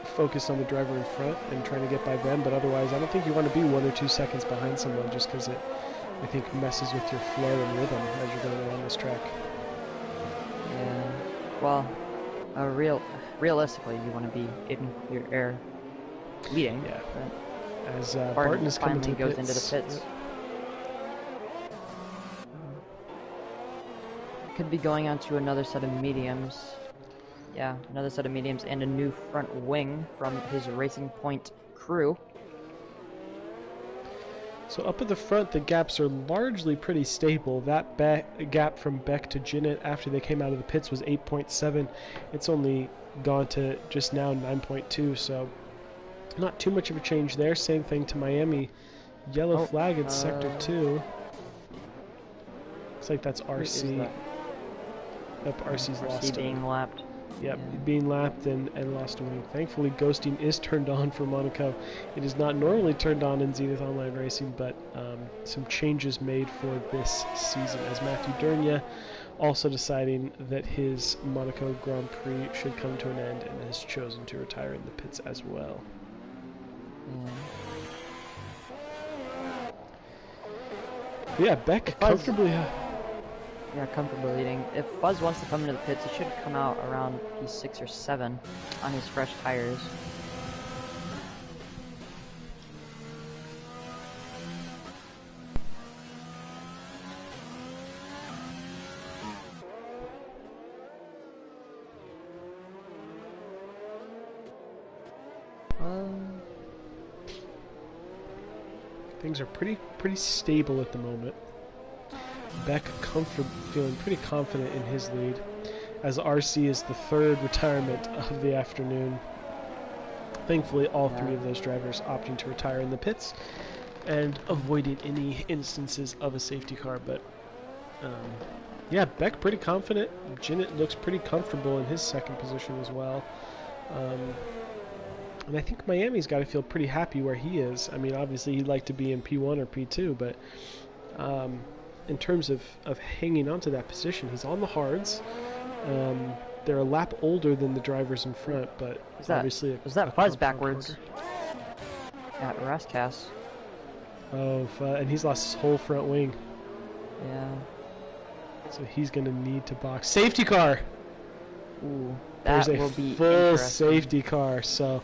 focused on the driver in front and trying to get by them, but otherwise I don't think you want to be 1 or 2 seconds behind someone, just because it, I think, messes with your flow and rhythm as you're going around this track. Yeah, well, realistically you want to be in your air leading. Yeah, as Barton is coming to the goes pits. into the pits. Yep. Could be going on to another set of mediums. Yeah, another set of mediums and a new front wing from his Racing Point crew. So up at the front, the gaps are largely pretty stable. That gap from Beck to Jinnit after they came out of the pits was 8.7. It's only gone to just now 9.2, so not too much of a change there. Same thing to Miami. Yellow flag in Sector 2. Looks like that's RC. Yep, RC's lost. RC being lapped. Yep, Yeah. being lapped and lost a wing. Thankfully, ghosting is turned on for Monaco. It is not normally turned on in Zenith Online Racing, but some changes made for this season, as Matthew Durnia also deciding that his Monaco Grand Prix should come to an end and has chosen to retire in the pits as well. Yeah, Beck comfortably... Yeah, comfortably leading. If Fuzz wants to come into the pits, he should come out around P6 or 7 on his fresh tires. Things are pretty stable at the moment. Beck feeling pretty confident in his lead, as RC is the third retirement of the afternoon. Thankfully, all three of those drivers opting to retire in the pits and avoiding any instances of a safety car. But yeah, Beck pretty confident. Jinnit looks pretty comfortable in his second position as well. And I think Miami's got to feel pretty happy where he is. I mean, obviously he'd like to be in P1 or P2, but in terms of hanging on to that position, he's on the hards. They're a lap older than the drivers in front, but obviously was that Fuzz backwards at Rascas? Oh, and he's lost his whole front wing. Yeah. So he's going to need to box. Safety car! Ooh, that There's will a be full safety car, so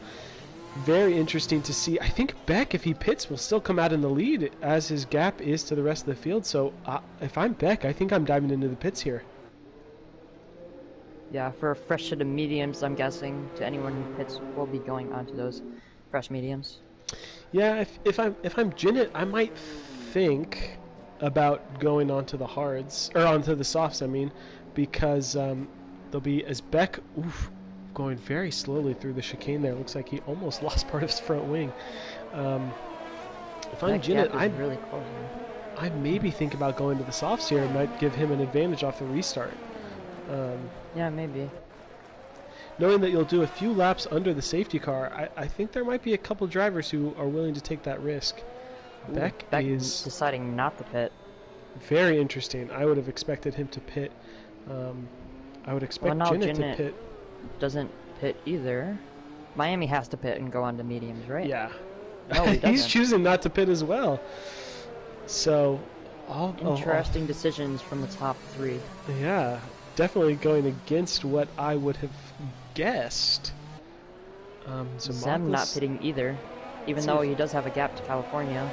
very interesting to see. I think Beck, if he pits, will still come out in the lead, as his gap is to the rest of the field. So if I'm Beck, I think I'm diving into the pits here. Yeah, for a fresh set of mediums, I'm guessing, to anyone who pits, will be going onto those fresh mediums. Yeah, if I'm Jinnit, I might think about going onto the hards, or onto the softs, I mean, because they'll be, as Beck, going very slowly through the chicane there. Looks like he almost lost part of his front wing. If I'm Jinnit, really close. I maybe think about going to the softs here. It might give him an advantage off the restart. Yeah, maybe. Knowing that you'll do a few laps under the safety car, I think there might be a couple drivers who are willing to take that risk. Beck is deciding not to pit. Very interesting. I would have expected him to pit. I would expect Jinnit to pit. Doesn't pit either. Miami has to pit and go on to mediums, right? Yeah. No, he doesn't. He's choosing not to pit as well. So, interesting decisions from the top three. Yeah, definitely going against what I would have guessed. So Zem not pitting either, even though he does have a gap to California.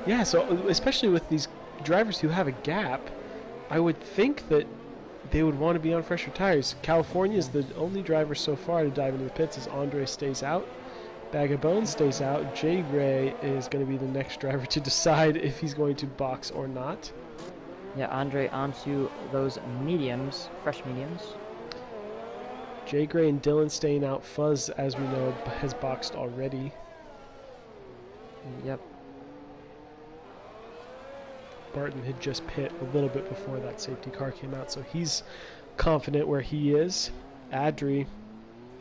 Yeah, so especially with these drivers who have a gap, I would think that they would want to be on fresher tires. California is the only driver so far to dive into the pits, as Andre stays out. Bag of Bones stays out. Jay Gray is going to be the next driver to decide if he's going to box or not. Yeah, Andre onto those mediums, fresh mediums. Jay Gray and Dylan staying out. Fuzz, as we know, has boxed already. Yep. Barton had just pit a little bit before that safety car came out, so he's confident where he is. Adri,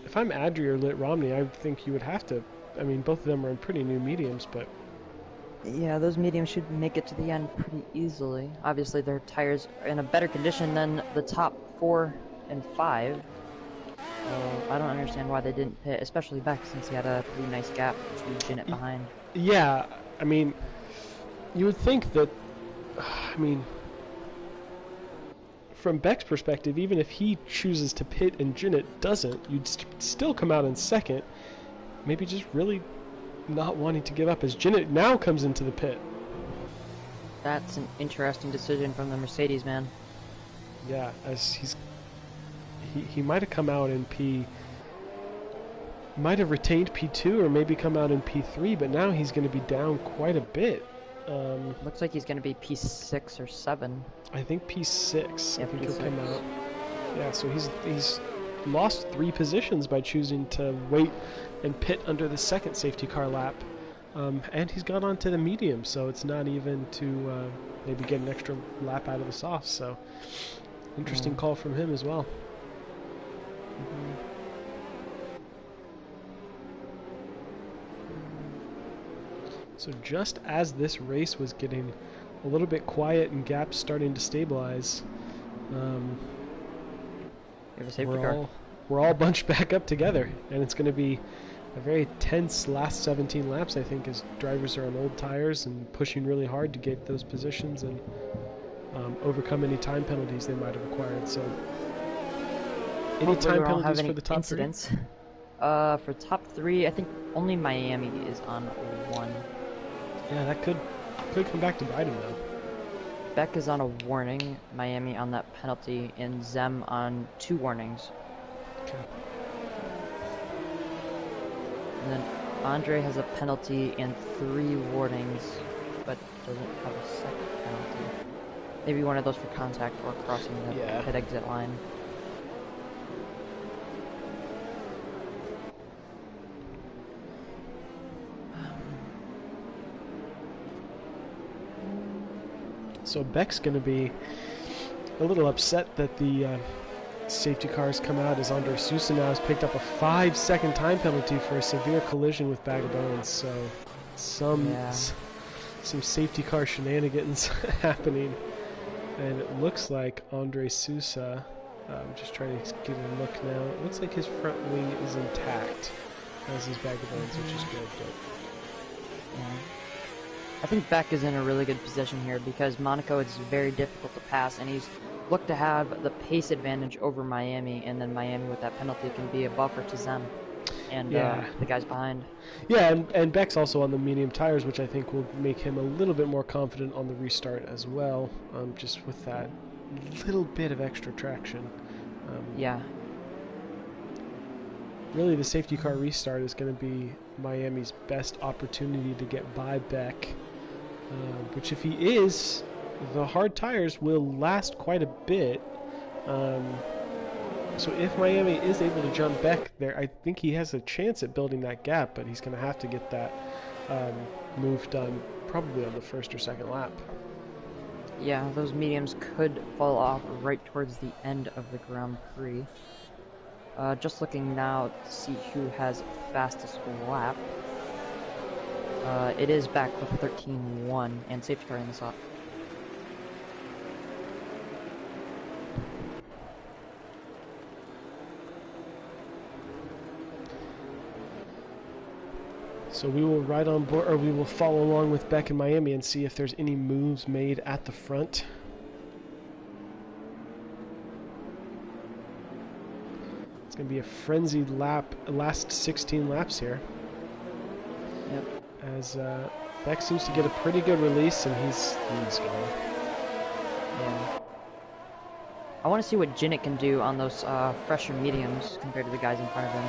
if I'm Adri or Lit Romney, I think you would have to. I mean, both of them are in pretty new mediums, but yeah, those mediums should make it to the end pretty easily. Obviously, their tires are in a better condition than the top 4 and 5. I don't understand why they didn't pit, especially Beck, since he had a pretty nice gap to Jinnit behind. Yeah, I mean, you would think that, I mean, from Beck's perspective, even if he chooses to pit and Jinnit doesn't, you'd still come out in second. Maybe just really not wanting to give up, as Jinnit now comes into the pit. That's an interesting decision from the Mercedes man. Yeah, as he might have come out in might have retained P2 or maybe come out in P3, but now he's going to be down quite a bit. Looks like he's going to be P6 or 7. I think P6. Yeah, I think P6. he'll come out. Yeah, so he's lost 3 positions by choosing to wait and pit under the second safety car lap. And he's gone on to the medium, so it's not even to maybe get an extra lap out of the softs. So interesting call from him as well. So just as this race was getting a little bit quiet and gaps starting to stabilize, we're all bunched back up together, and it's going to be a very tense last 17 laps, I think, as drivers are on old tires and pushing really hard to get those positions and overcome any time penalties they might have acquired. So, any time penalties for the top incidents. 3? For top 3, I think only Miami is on 1. Yeah, that could come back to bite him, though. Beck is on a warning, Miami on that penalty, and Zem on 2 warnings. Okay. And then Andre has a penalty and 3 warnings, but doesn't have a second penalty. Maybe one of those for contact or crossing the pit exit line. So Beck's going to be a little upset that the safety cars come out, as Andre Sousa now has picked up a 5-second time penalty for a severe collision with Bag of Bones. So some safety car shenanigans happening. And it looks like Andre Sousa, I'm just trying to get a look now, it looks like his front wing is intact as his Bag of Bones, which is good. But I think Beck is in a really good position here because Monaco is very difficult to pass, and he's looked to have the pace advantage over Miami, and then Miami with that penalty can be a buffer to Zem and the guys behind. Yeah, and Beck's also on the medium tires, which I think will make him a little bit more confident on the restart as well, just with that little bit of extra traction. Really, the safety car restart is going to be Miami's best opportunity to get by Beck, which if he is, the hard tires will last quite a bit. So if Miami is able to jump Beck there, I think he has a chance at building that gap, but he's going to have to get that move done probably on the first or second lap. Yeah, those mediums could fall off right towards the end of the Grand Prix. Just looking now to see who has fastest lap. It is back with 13.1 and safety car in the top. So we will ride on board, or we will follow along with Beck in Miami and see if there's any moves made at the front. It's going to be a frenzied last 16 laps here. Yep. As Beck seems to get a pretty good release, and he's gone. Yeah. I want to see what Zenith can do on those fresher mediums compared to the guys in front of him.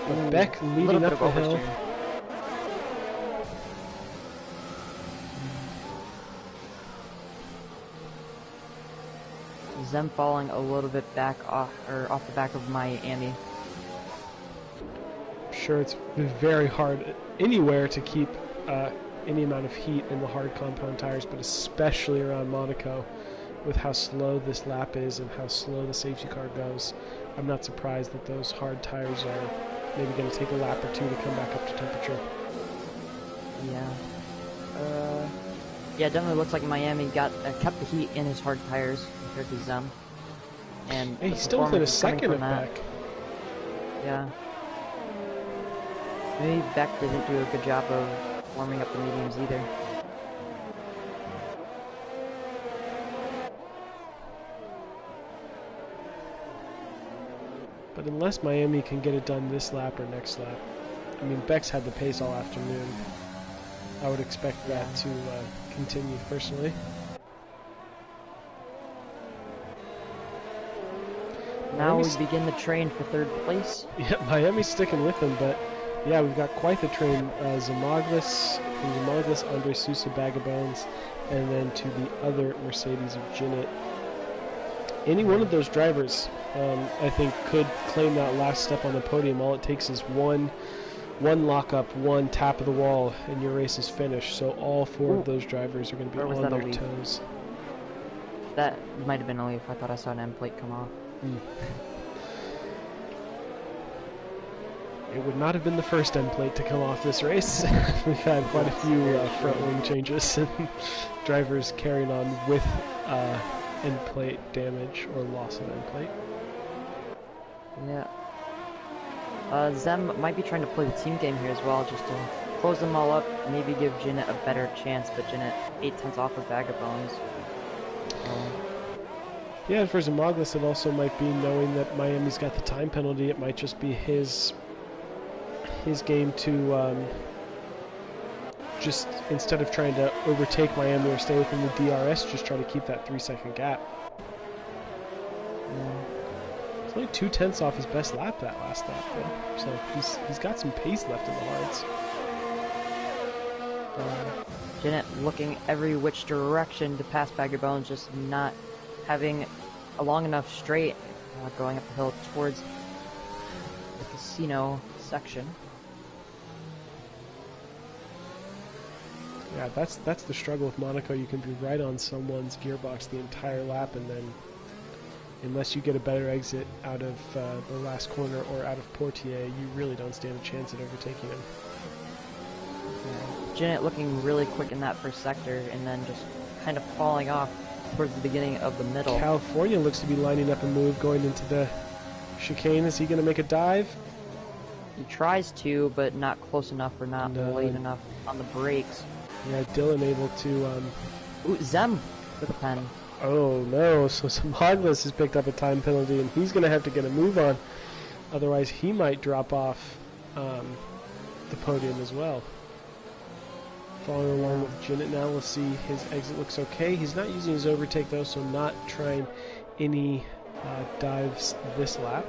But Beck leading up the hill. Zem falling a little bit back off the back of Miami. Sure, it's very hard anywhere to keep any amount of heat in the hard compound tires, but especially around Monaco, with how slow this lap is and how slow the safety car goes. I'm not surprised that those hard tires are maybe going to take a lap or two to come back up to temperature. Yeah, it definitely looks like Miami kept the heat in his hard tires compared to Zem. And hey, he's still within a second of Beck. Yeah. Maybe Beck didn't do a good job of warming up the mediums either. But unless Miami can get it done this lap or next lap, I mean, Beck's had the pace all afternoon. I would expect that to continue personally. Now we begin the train for third place. Yeah, Miami's sticking with them, but yeah, we've got quite the train. Zamaglis, Andre Sousa, Bag of Bones, and then to the other Mercedes of Zenith. Any one of those drivers, I think, could claim that last step on the podium. All it takes is one lockup, one tap of the wall, and your race is finished. So all four of those drivers are going to be on their toes. That might have been a leaf. I thought I saw an end plate come off. It would not have been the first end plate to come off this race. We've had quite a few front wing changes and drivers carrying on with end plate damage or loss of end plate. Yeah. Zem might be trying to play the team game here as well, just to close them all up, maybe give Zenith a better chance, but Zenith 8/10 off of Bag of Bones. Yeah, for Zamaglis, it also might be knowing that Miami's got the time penalty. It might just be his game to just, instead of trying to overtake Miami or stay within the DRS, just try to keep that 3-second gap. It's only 2/10 off his best lap that last lap, though. So he's got some pace left in the hards. Jeanette looking every which direction to pass Bagger Bones, just not having a long enough straight, going up the hill towards the casino section. Yeah, that's the struggle with Monaco. You can be right on someone's gearbox the entire lap, and then unless you get a better exit out of the last corner or out of Portier, you really don't stand a chance at overtaking him. Jeanette looking really quick in that first sector, and then just kind of falling off towards the beginning of the middle. California looks to be lining up a move going into the chicane. Is he going to make a dive? He tries to, but not close enough or not late enough on the brakes. Yeah, Dylan able to... Ooh, Zem with a pen. Oh no, so Simaglis has picked up a time penalty, and he's going to have to get a move on. Otherwise, he might drop off the podium as well. Following along with Jinnit now, we'll see his exit looks okay. He's not using his overtake though, so not trying any dives this lap.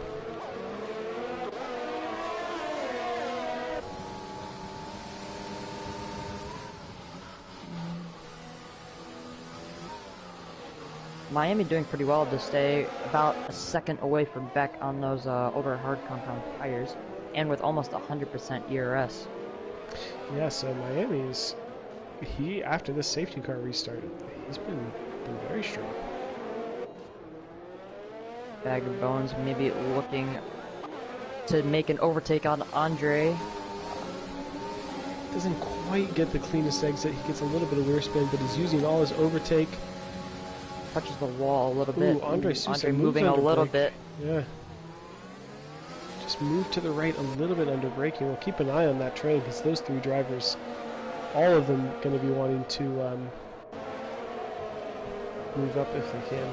Miami doing pretty well to stay about a second away from Beck on those older hard compound tires, and with almost 100% ERS. Yeah, so Miami's, after this safety car restarted, he's been very strong. Bag of Bones maybe looking to make an overtake on Andre. Doesn't quite get the cleanest exit. He gets a little bit of rear spin, but he's using all his overtake. Touches the wall a little bit. Andre moving a little bit. Yeah. Just move to the right a little bit under braking. We'll keep an eye on that train because those three drivers, all of them going to be wanting to move up if they can.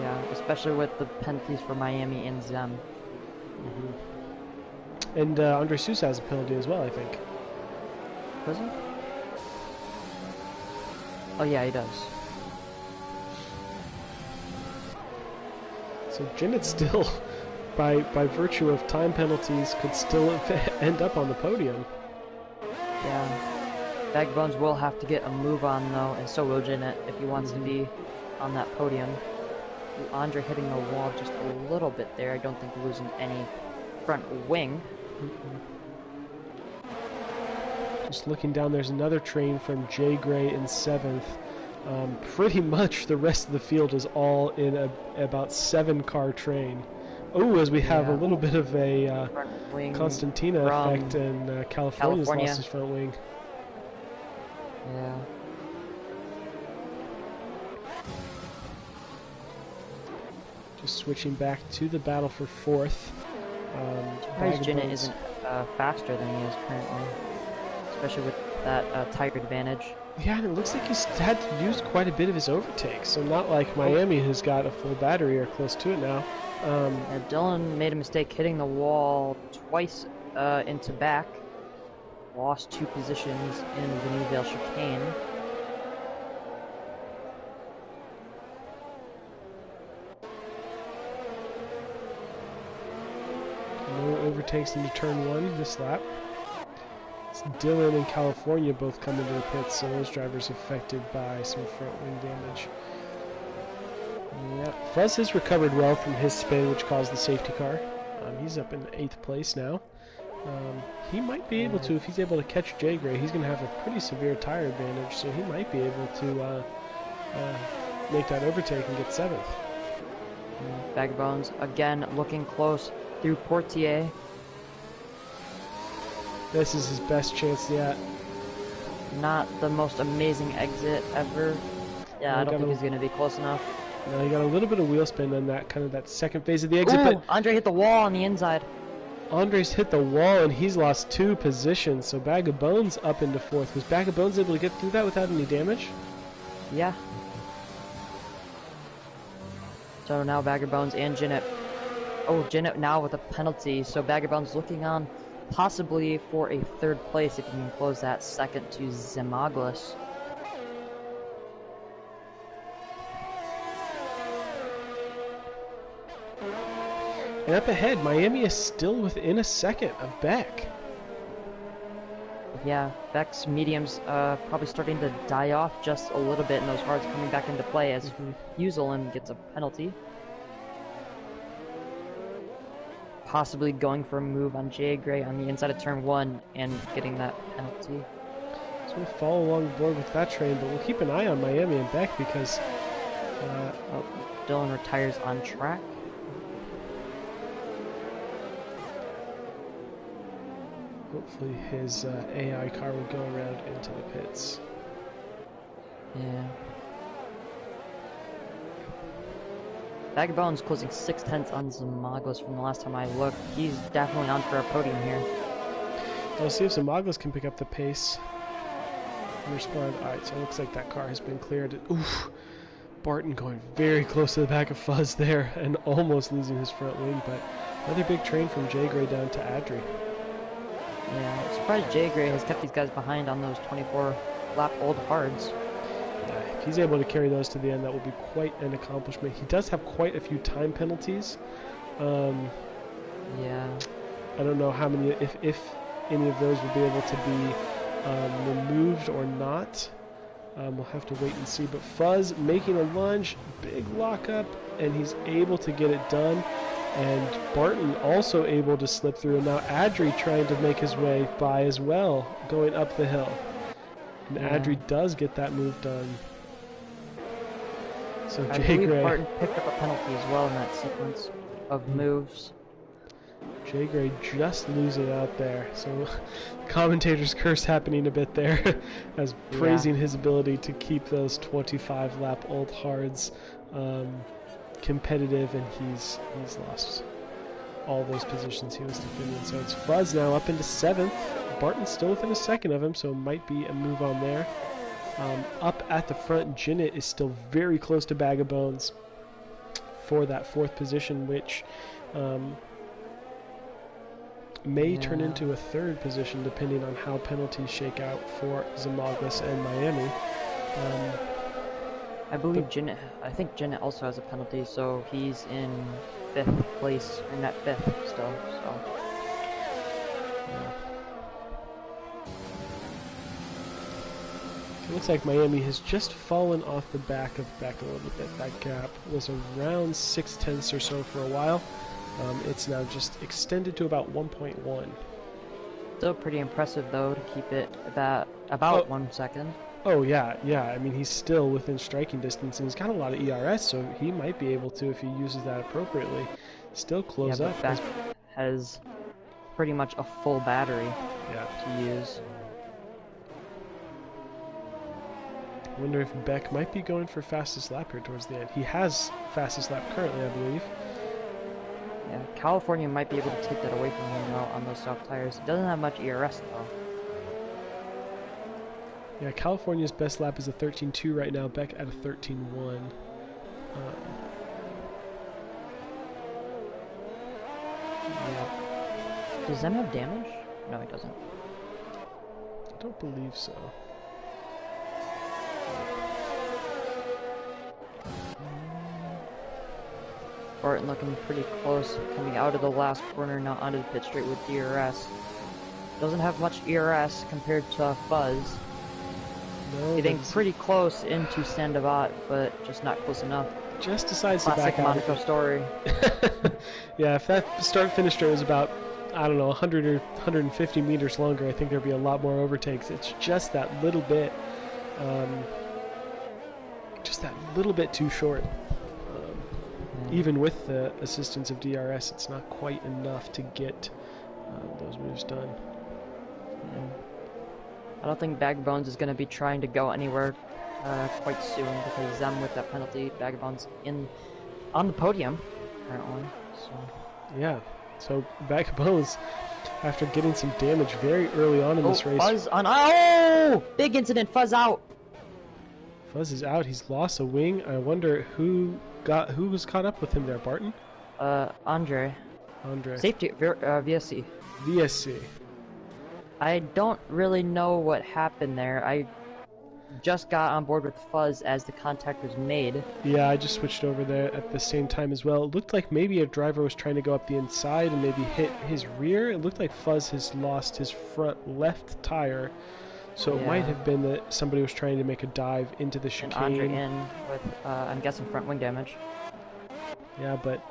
Yeah, especially with the penalties for Miami and Zem. Mm-hmm. And Andre Sousa has a penalty as well, I think. Does he? Oh yeah, he does. So Jinnit still, by virtue of time penalties, could still end up on the podium. Yeah. Bag Bones will have to get a move on though, and so will Jinnit if he wants to be on that podium. Ooh, Andre hitting the wall just a little bit there. I don't think losing any front wing. Just looking down, there's another train from Jay Gray in 7th. Pretty much the rest of the field is all in about 7-car train. Oh, as we have a little bit of a Constantina effect, and California's lost his front wing. Yeah. Just switching back to the battle for 4th. Surprised Jinnit isn't faster than he is currently, especially with that tire advantage. Yeah, and it looks like he's had to use quite a bit of his overtake, so not like Miami, who's got a full battery or close to it now. Yeah, Dylan made a mistake hitting the wall twice into back. Lost 2 positions in the Newville chicane. No overtakes into turn 1 this lap. Dylan and California both come into the pits, so those drivers affected by some front wing damage. Yeah, Fuzz has recovered well from his spin, which caused the safety car. He's up in 8th place now. He might be able to, if he's able to catch Jay Gray, he's going to have a pretty severe tire advantage, so he might be able to make that overtake and get 7th. Bag of Bones again looking close through Portier. This is his best chance yet. Not the most amazing exit ever. Yeah, I don't think he's going to be close enough. No, he got a little bit of wheel spin on that that second phase of the exit. Ooh, but Andre hit the wall on the inside. Andre's hit the wall and he's lost 2 positions. So Bag of Bones up into 4th. Was Bag of Bones able to get through that without any damage? Yeah. So now Bag of Bones and Jinnit. Oh, Jinnit now with a penalty. So Bag of Bones looking on possibly for a 3rd place if you can close that second to Zemaglis. And up ahead, Miami is still within a second of Beck. Yeah, Beck's mediums probably starting to die off just a little bit, and those hards coming back into play as Uselin gets a penalty. Possibly going for a move on Jay Gray on the inside of turn 1 and getting that penalty. So we'll follow along board with that train, but we'll keep an eye on Miami and Beck because... Dylan retires on track. Hopefully his AI car will go around into the pits. Yeah. Bag of Bones closing 6/10 on Zamagos from the last time I looked. He's definitely on for a podium here. We'll see if Zamagos can pick up the pace and respond. Alright, so it looks like that car has been cleared. Oof! Barton going very close to the back of Fuzz there and almost losing his front wing, but another big train from Jay Gray down to Adri. Yeah, I'm surprised Jay Gray has kept these guys behind on those 24-lap old hards. Yeah, if he's able to carry those to the end, that will be quite an accomplishment. He does have quite a few time penalties. Yeah. I don't know how many, if any of those will be able to be removed or not. We'll have to wait and see. But Fuzz making a lunge, big lockup, and he's able to get it done. And Barton also able to slip through. And now Adri trying to make his way by as well, going up the hill. And Adri does get that move done. So I Jay believe Gray... Barton picked up a penalty as well in that sequence of moves. Jay Gray just losing out there. So commentator's curse happening a bit there as praising his ability to keep those 25-lap old hards competitive, and he's lost all those positions he was defending. So it's Fuzz now up into 7th. Barton's still within a second of him, so might be a move on there. Up at the front, Jinnit is still very close to Bag of Bones for that 4th position, which may turn into a 3rd position depending on how penalties shake out for Zamagos and Miami. I believe Jinnit, I think Jinnit also has a penalty, so he's in 5th place, in that 5th still, so. It looks like Miami has just fallen off the back of Beck a little bit. That gap was around 0.6 or so for a while. It's now just extended to about 1.1. Still pretty impressive though to keep it about 1 second. Oh yeah. I mean, he's still within striking distance, and he's got a lot of ERS, so he might be able to, if he uses that appropriately, still close up. Beck has pretty much a full battery to use. I wonder if Beck might be going for fastest lap here towards the end. He has fastest lap currently, I believe. Yeah, California might be able to take that away from him though on those soft tires. He doesn't have much ERS though. Yeah, California's best lap is a 13.2 right now. Beck at a 13.1. Yeah. Does Zem have damage? No, he doesn't. I don't believe so. Barton looking pretty close, coming out of the last corner, now onto the pit straight with DRS. Doesn't have much ERS compared to Fuzz. No, getting pretty close into Sandoval, but just not close enough. Just decides to back out. Monaco story. Yeah, if that start-finish straight was about, I don't know, 100 or 150 meters longer, I think there'd be a lot more overtakes. It's just that little bit, too short. Even with the assistance of DRS, it's not quite enough to get those moves done. Yeah. I don't think Bag of Bones is going to be trying to go anywhere quite soon because Zem with that penalty, Bag of Bones on the podium currently. So. Yeah, so Bag of Bones, after getting some damage very early on in this race. Fuzz on! Oh! Big incident, Fuzz out! Fuzz is out, he's lost a wing. I wonder who was caught up with him there, Barton? Andre. Safety, VSC. VSC. I don't really know what happened there. just got on board with Fuzz as the contact was made. Yeah, I just switched over there at the same time as well. It looked like maybe a driver was trying to go up the inside and maybe hit his rear. It looked like Fuzz has lost his front left tire, so it might have been that somebody was trying to make a dive into the chicane. And Andre in with, I'm guessing, front wing damage. Yeah, but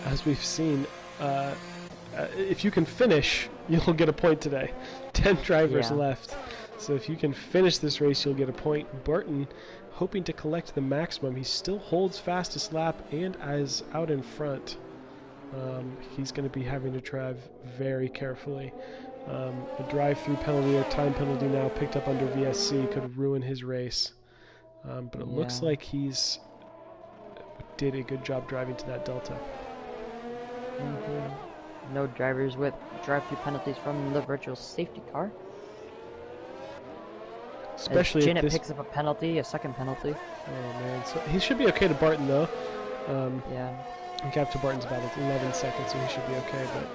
as we've seen, if you can finish, you'll get a point today. 10 drivers left. So if you can finish this race, you'll get a point. Barton hoping to collect the maximum. He still holds fastest lap and is out in front. He's going to be having to drive very carefully. A drive-through penalty or time penalty now picked up under VSC could ruin his race. But it looks like he's did a good job driving to that delta. No drivers with drive-through penalties from the virtual safety car. Especially as Janet picks up a penalty, a second penalty. Oh man, so he should be okay to Barton though. Yeah. And gap to Barton's about 11 seconds, so he should be okay. But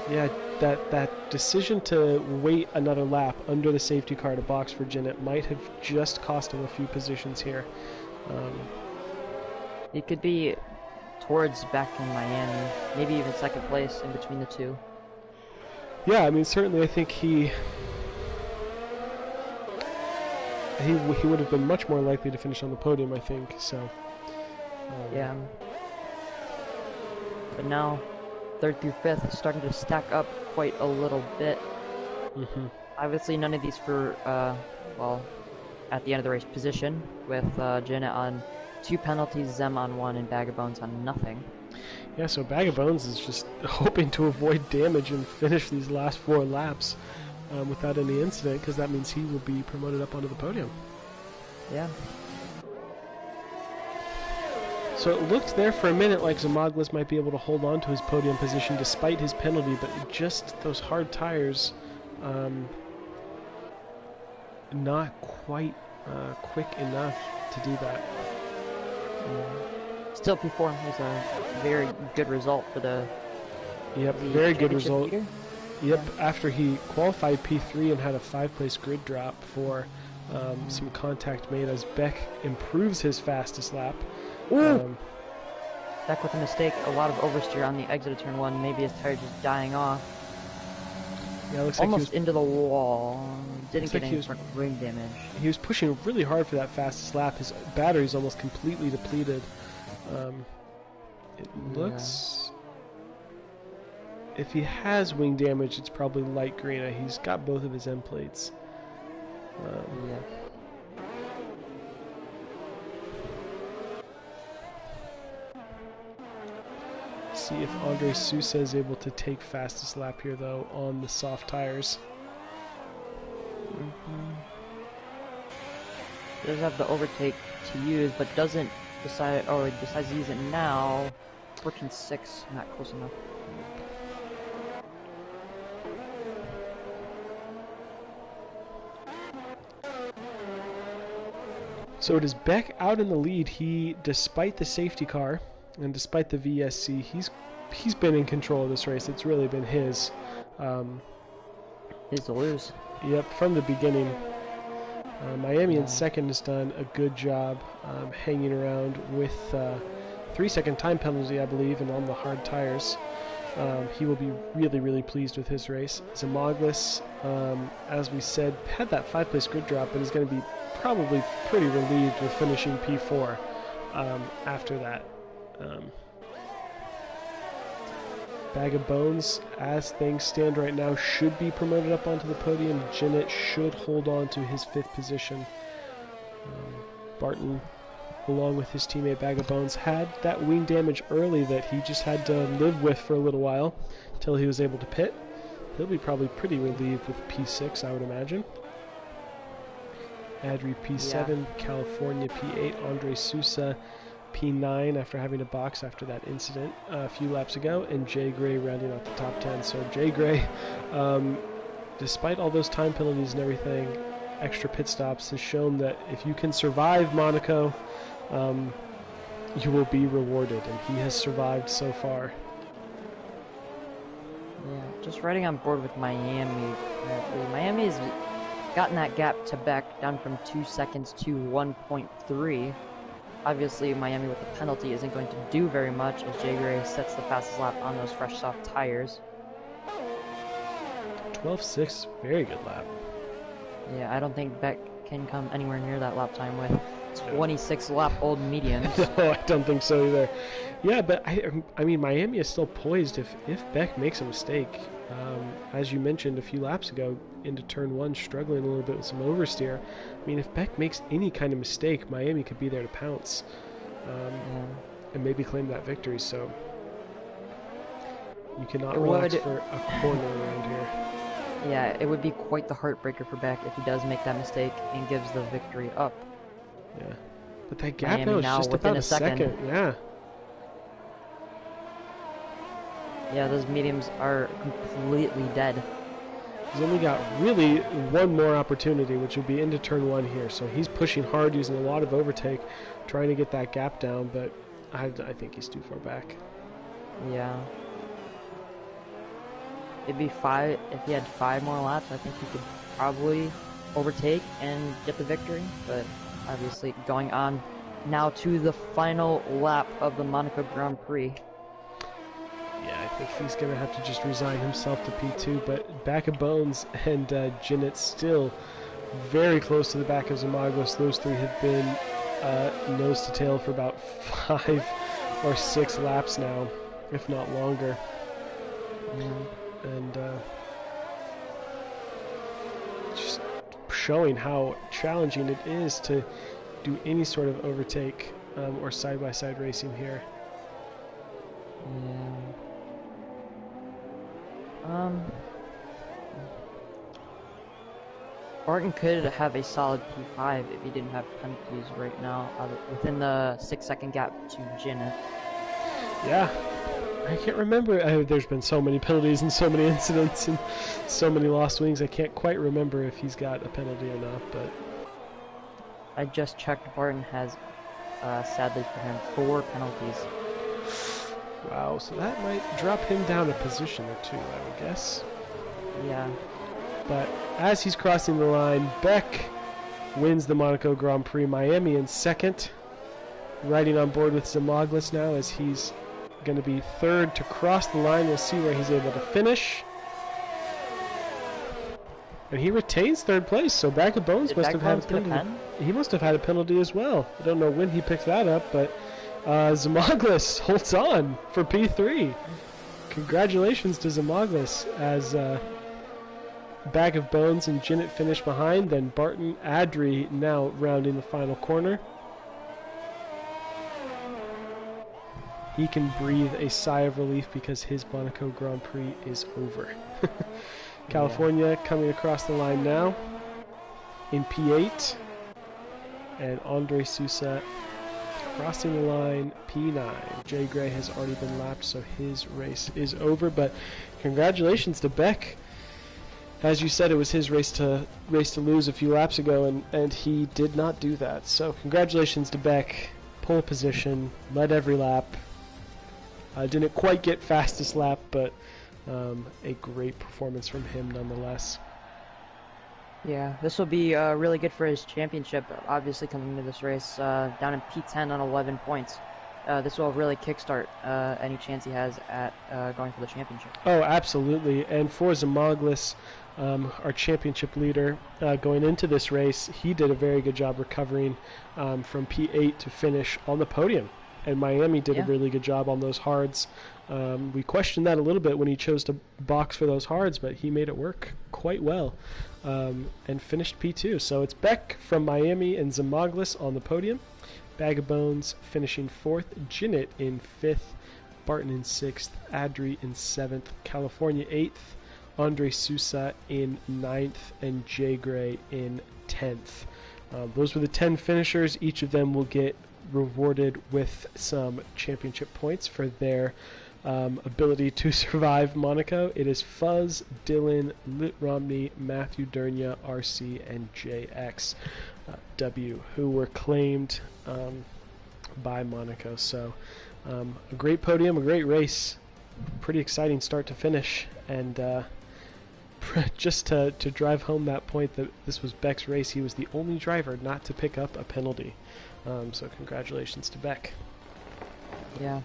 yeah, that decision to wait another lap under the safety car to box for Janet might have just cost him a few positions here. He could be towards back in Miami, maybe even second place in between the two. Yeah, I mean certainly I think he would have been much more likely to finish on the podium, I think, so. Yeah. But now, 3rd through 5th is starting to stack up quite a little bit. Obviously, none of these for, well, at the end of the race position, with Janet on 2 penalties, Zem on 1, and Bag of Bones on nothing. Yeah, so Bag of Bones is just hoping to avoid damage and finish these last 4 laps. Without any incident, because that means he will be promoted up onto the podium. Yeah. So it looked there for a minute like Zamaglis might be able to hold on to his podium position despite his penalty, but just those hard tires, not quite quick enough to do that. Still, P4 was a very good result for the. Yep, very good result. Leader. Yep, after he qualified P3 and had a 5-place grid drop for some contact made as Beck improves his fastest lap. Beck with a mistake, a lot of oversteer on the exit of turn 1, maybe his tire just dying off. Yeah, it looks almost like he was, into the wall. Didn't get any front wing damage. He was pushing really hard for that fastest lap. His battery's almost completely depleted. It looks... If he has wing damage, it's probably light green. He's got both of his end plates. See if Andre Sousa is able to take fastest lap here, though, on the soft tires. Does have the overtake to use, but doesn't decide, or decides to use it now. 14.6, not close enough. So it is Beck out in the lead. He, despite the safety car and despite the VSC, he's been in control of this race. It's really been his. His to lose. Yep, from the beginning. Miami in second has done a good job hanging around with 3-second time penalty, I believe, and on the hard tires. He will be really, really pleased with his race. Zamaglis, as we said, had that 5-place grid drop, but is going to be probably pretty relieved with finishing P4 after that. Bag of Bones, as things stand right now, should be promoted up onto the podium. Jinnit should hold on to his 5th position. Barton, along with his teammate Bag of Bones, had that wing damage early that he just had to live with for a little while until he was able to pit. He'll be probably pretty relieved with P6, I would imagine. Adri P7, California P8, Andre Sousa P9 after having to box after that incident a few laps ago, and Jay Gray rounding out the top 10. So Jay Gray, despite all those time penalties and everything, extra pit stops, has shown that if you can survive Monaco, you will be rewarded, and he has survived so far. Yeah, just riding on board with Miami. Miami is gotten that gap to Beck down from 2 seconds to 1.3. Obviously, Miami with the penalty isn't going to do very much as Jay Gray sets the fastest lap on those fresh soft tires. 12.6, very good lap. Yeah, I don't think Beck can come anywhere near that lap time with 26 lap old mediums. No, I don't think so either. Yeah, but I mean, Miami is still poised if Beck makes a mistake. As you mentioned a few laps ago, into turn 1, struggling a little bit with some oversteer. I mean, if Beck makes any kind of mistake, Miami could be there to pounce and maybe claim that victory. So you cannot relax for a corner around here. Yeah, it would be quite the heartbreaker for Beck if he does make that mistake and gives the victory up. Yeah, but that gap Miami now is just within about a second. Yeah. Yeah, those mediums are completely dead. He's only got really one more opportunity, which would be into turn 1 here. So he's pushing hard, using a lot of overtake, trying to get that gap down, but I think he's too far back. Yeah. It'd be 5, if he had 5 more laps, I think he could probably overtake and get the victory, but obviously going on now to the final lap of the Monaco Grand Prix. Yeah, I think he's going to have to just resign himself to P2, but back of Bones and Ginett still very close to the back of Zimagos. Those three have been nose to tail for about 5 or 6 laps now, if not longer. And just showing how challenging it is to do any sort of overtake or side-by-side racing here. Barton could have a solid P5 if he didn't have penalties right now, within the 6-second gap to Ginett. Yeah, I can't remember. There's been so many penalties and so many incidents and so many lost wings. I can't quite remember if he's got a penalty or not. But I just checked. Barton has, sadly for him, 4 penalties. Wow, so that might drop him down a position or 2, I would guess. Yeah. But as he's crossing the line, Beck wins the Monaco Grand Prix. Miami in second, riding on board with Zimagos now as he's going to be third to cross the line. We'll see where he's able to finish. And he retains third place, so Back of Bones must have had a penalty. He must have had a penalty as well. I don't know when he picked that up, but Zimagos holds on for P3. Congratulations to Zimagos as Bag of Bones and Ginett finish behind, then Barton Adri now rounding the final corner. He can breathe a sigh of relief because his Monaco Grand Prix is over. California coming across the line now in P8, and Andre Sousa crossing the line P9. Jay Gray has already been lapped, so his race is over, but congratulations to Beck. As you said, it was his race to lose a few laps ago, and he did not do that. So congratulations to Beck. Pole position, led every lap. Didn't quite get fastest lap, but a great performance from him nonetheless. Yeah, this will be really good for his championship, obviously coming into this race down in P10 on 11 points. This will really kickstart any chance he has at going for the championship. Oh, absolutely. And for Zimagos, our championship leader, going into this race, he did a very good job recovering from P8 to finish on the podium. And Miami did a really good job on those hards. We questioned that a little bit when he chose to box for those hards, but he made it work quite well and finished P2. So it's Beck from Miami and Zimagos on the podium. Bag of Bones finishing 4th, Ginett in 5th, Barton in 6th, Adri in 7th, California 8th, Andre Sousa in 9th, and Jay Gray in 10th. Those were the 10 finishers. Each of them will get rewarded with some championship points for their ability to survive Monaco. It is Fuzz, Dylan, Lit Romney, Matthew Durnia, RC, and JX W, who were claimed by Monaco. So a great podium, a great race, pretty exciting start to finish, and just to drive home that point that this was Beck's race, he was the only driver not to pick up a penalty. So congratulations to Beck. Yeah.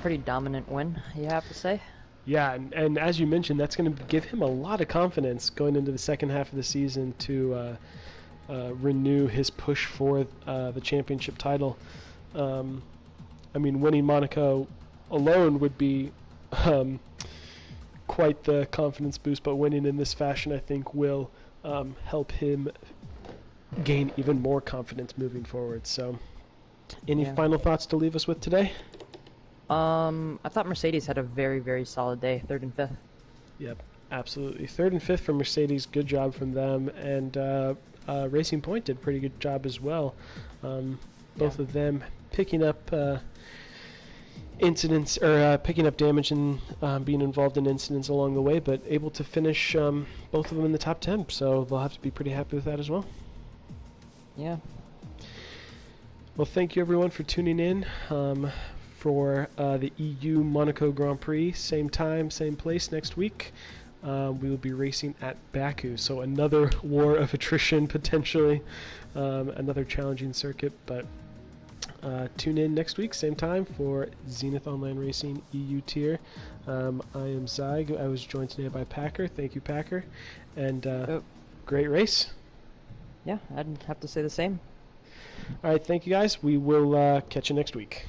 Pretty dominant win, you have to say. Yeah, and as you mentioned, that's going to give him a lot of confidence going into the second half of the season to renew his push for the championship title. I mean, winning Monaco alone would be quite the confidence boost, but winning in this fashion, I think, will help him gain even more confidence moving forward. So, any final thoughts to leave us with today? I thought Mercedes had a very, very solid day, 3rd and 5th. Yep, absolutely. 3rd and 5th for Mercedes, good job from them, and Racing Point did a pretty good job as well. Both of them picking up incidents, or picking up damage and being involved in incidents along the way, but able to finish both of them in the top 10, so they'll have to be pretty happy with that as well. Yeah. Well, thank you everyone for tuning in for the EU Monaco Grand Prix. Same time, same place next week. We will be racing at Baku, so another war of attrition potentially, another challenging circuit, but tune in next week, same time, for Zenith Online Racing EU Tier. I am Zyg. I was joined today by Packer. Thank you, Packer. And great race. Yeah, I'd have to say the same. All right, thank you guys. We will catch you next week.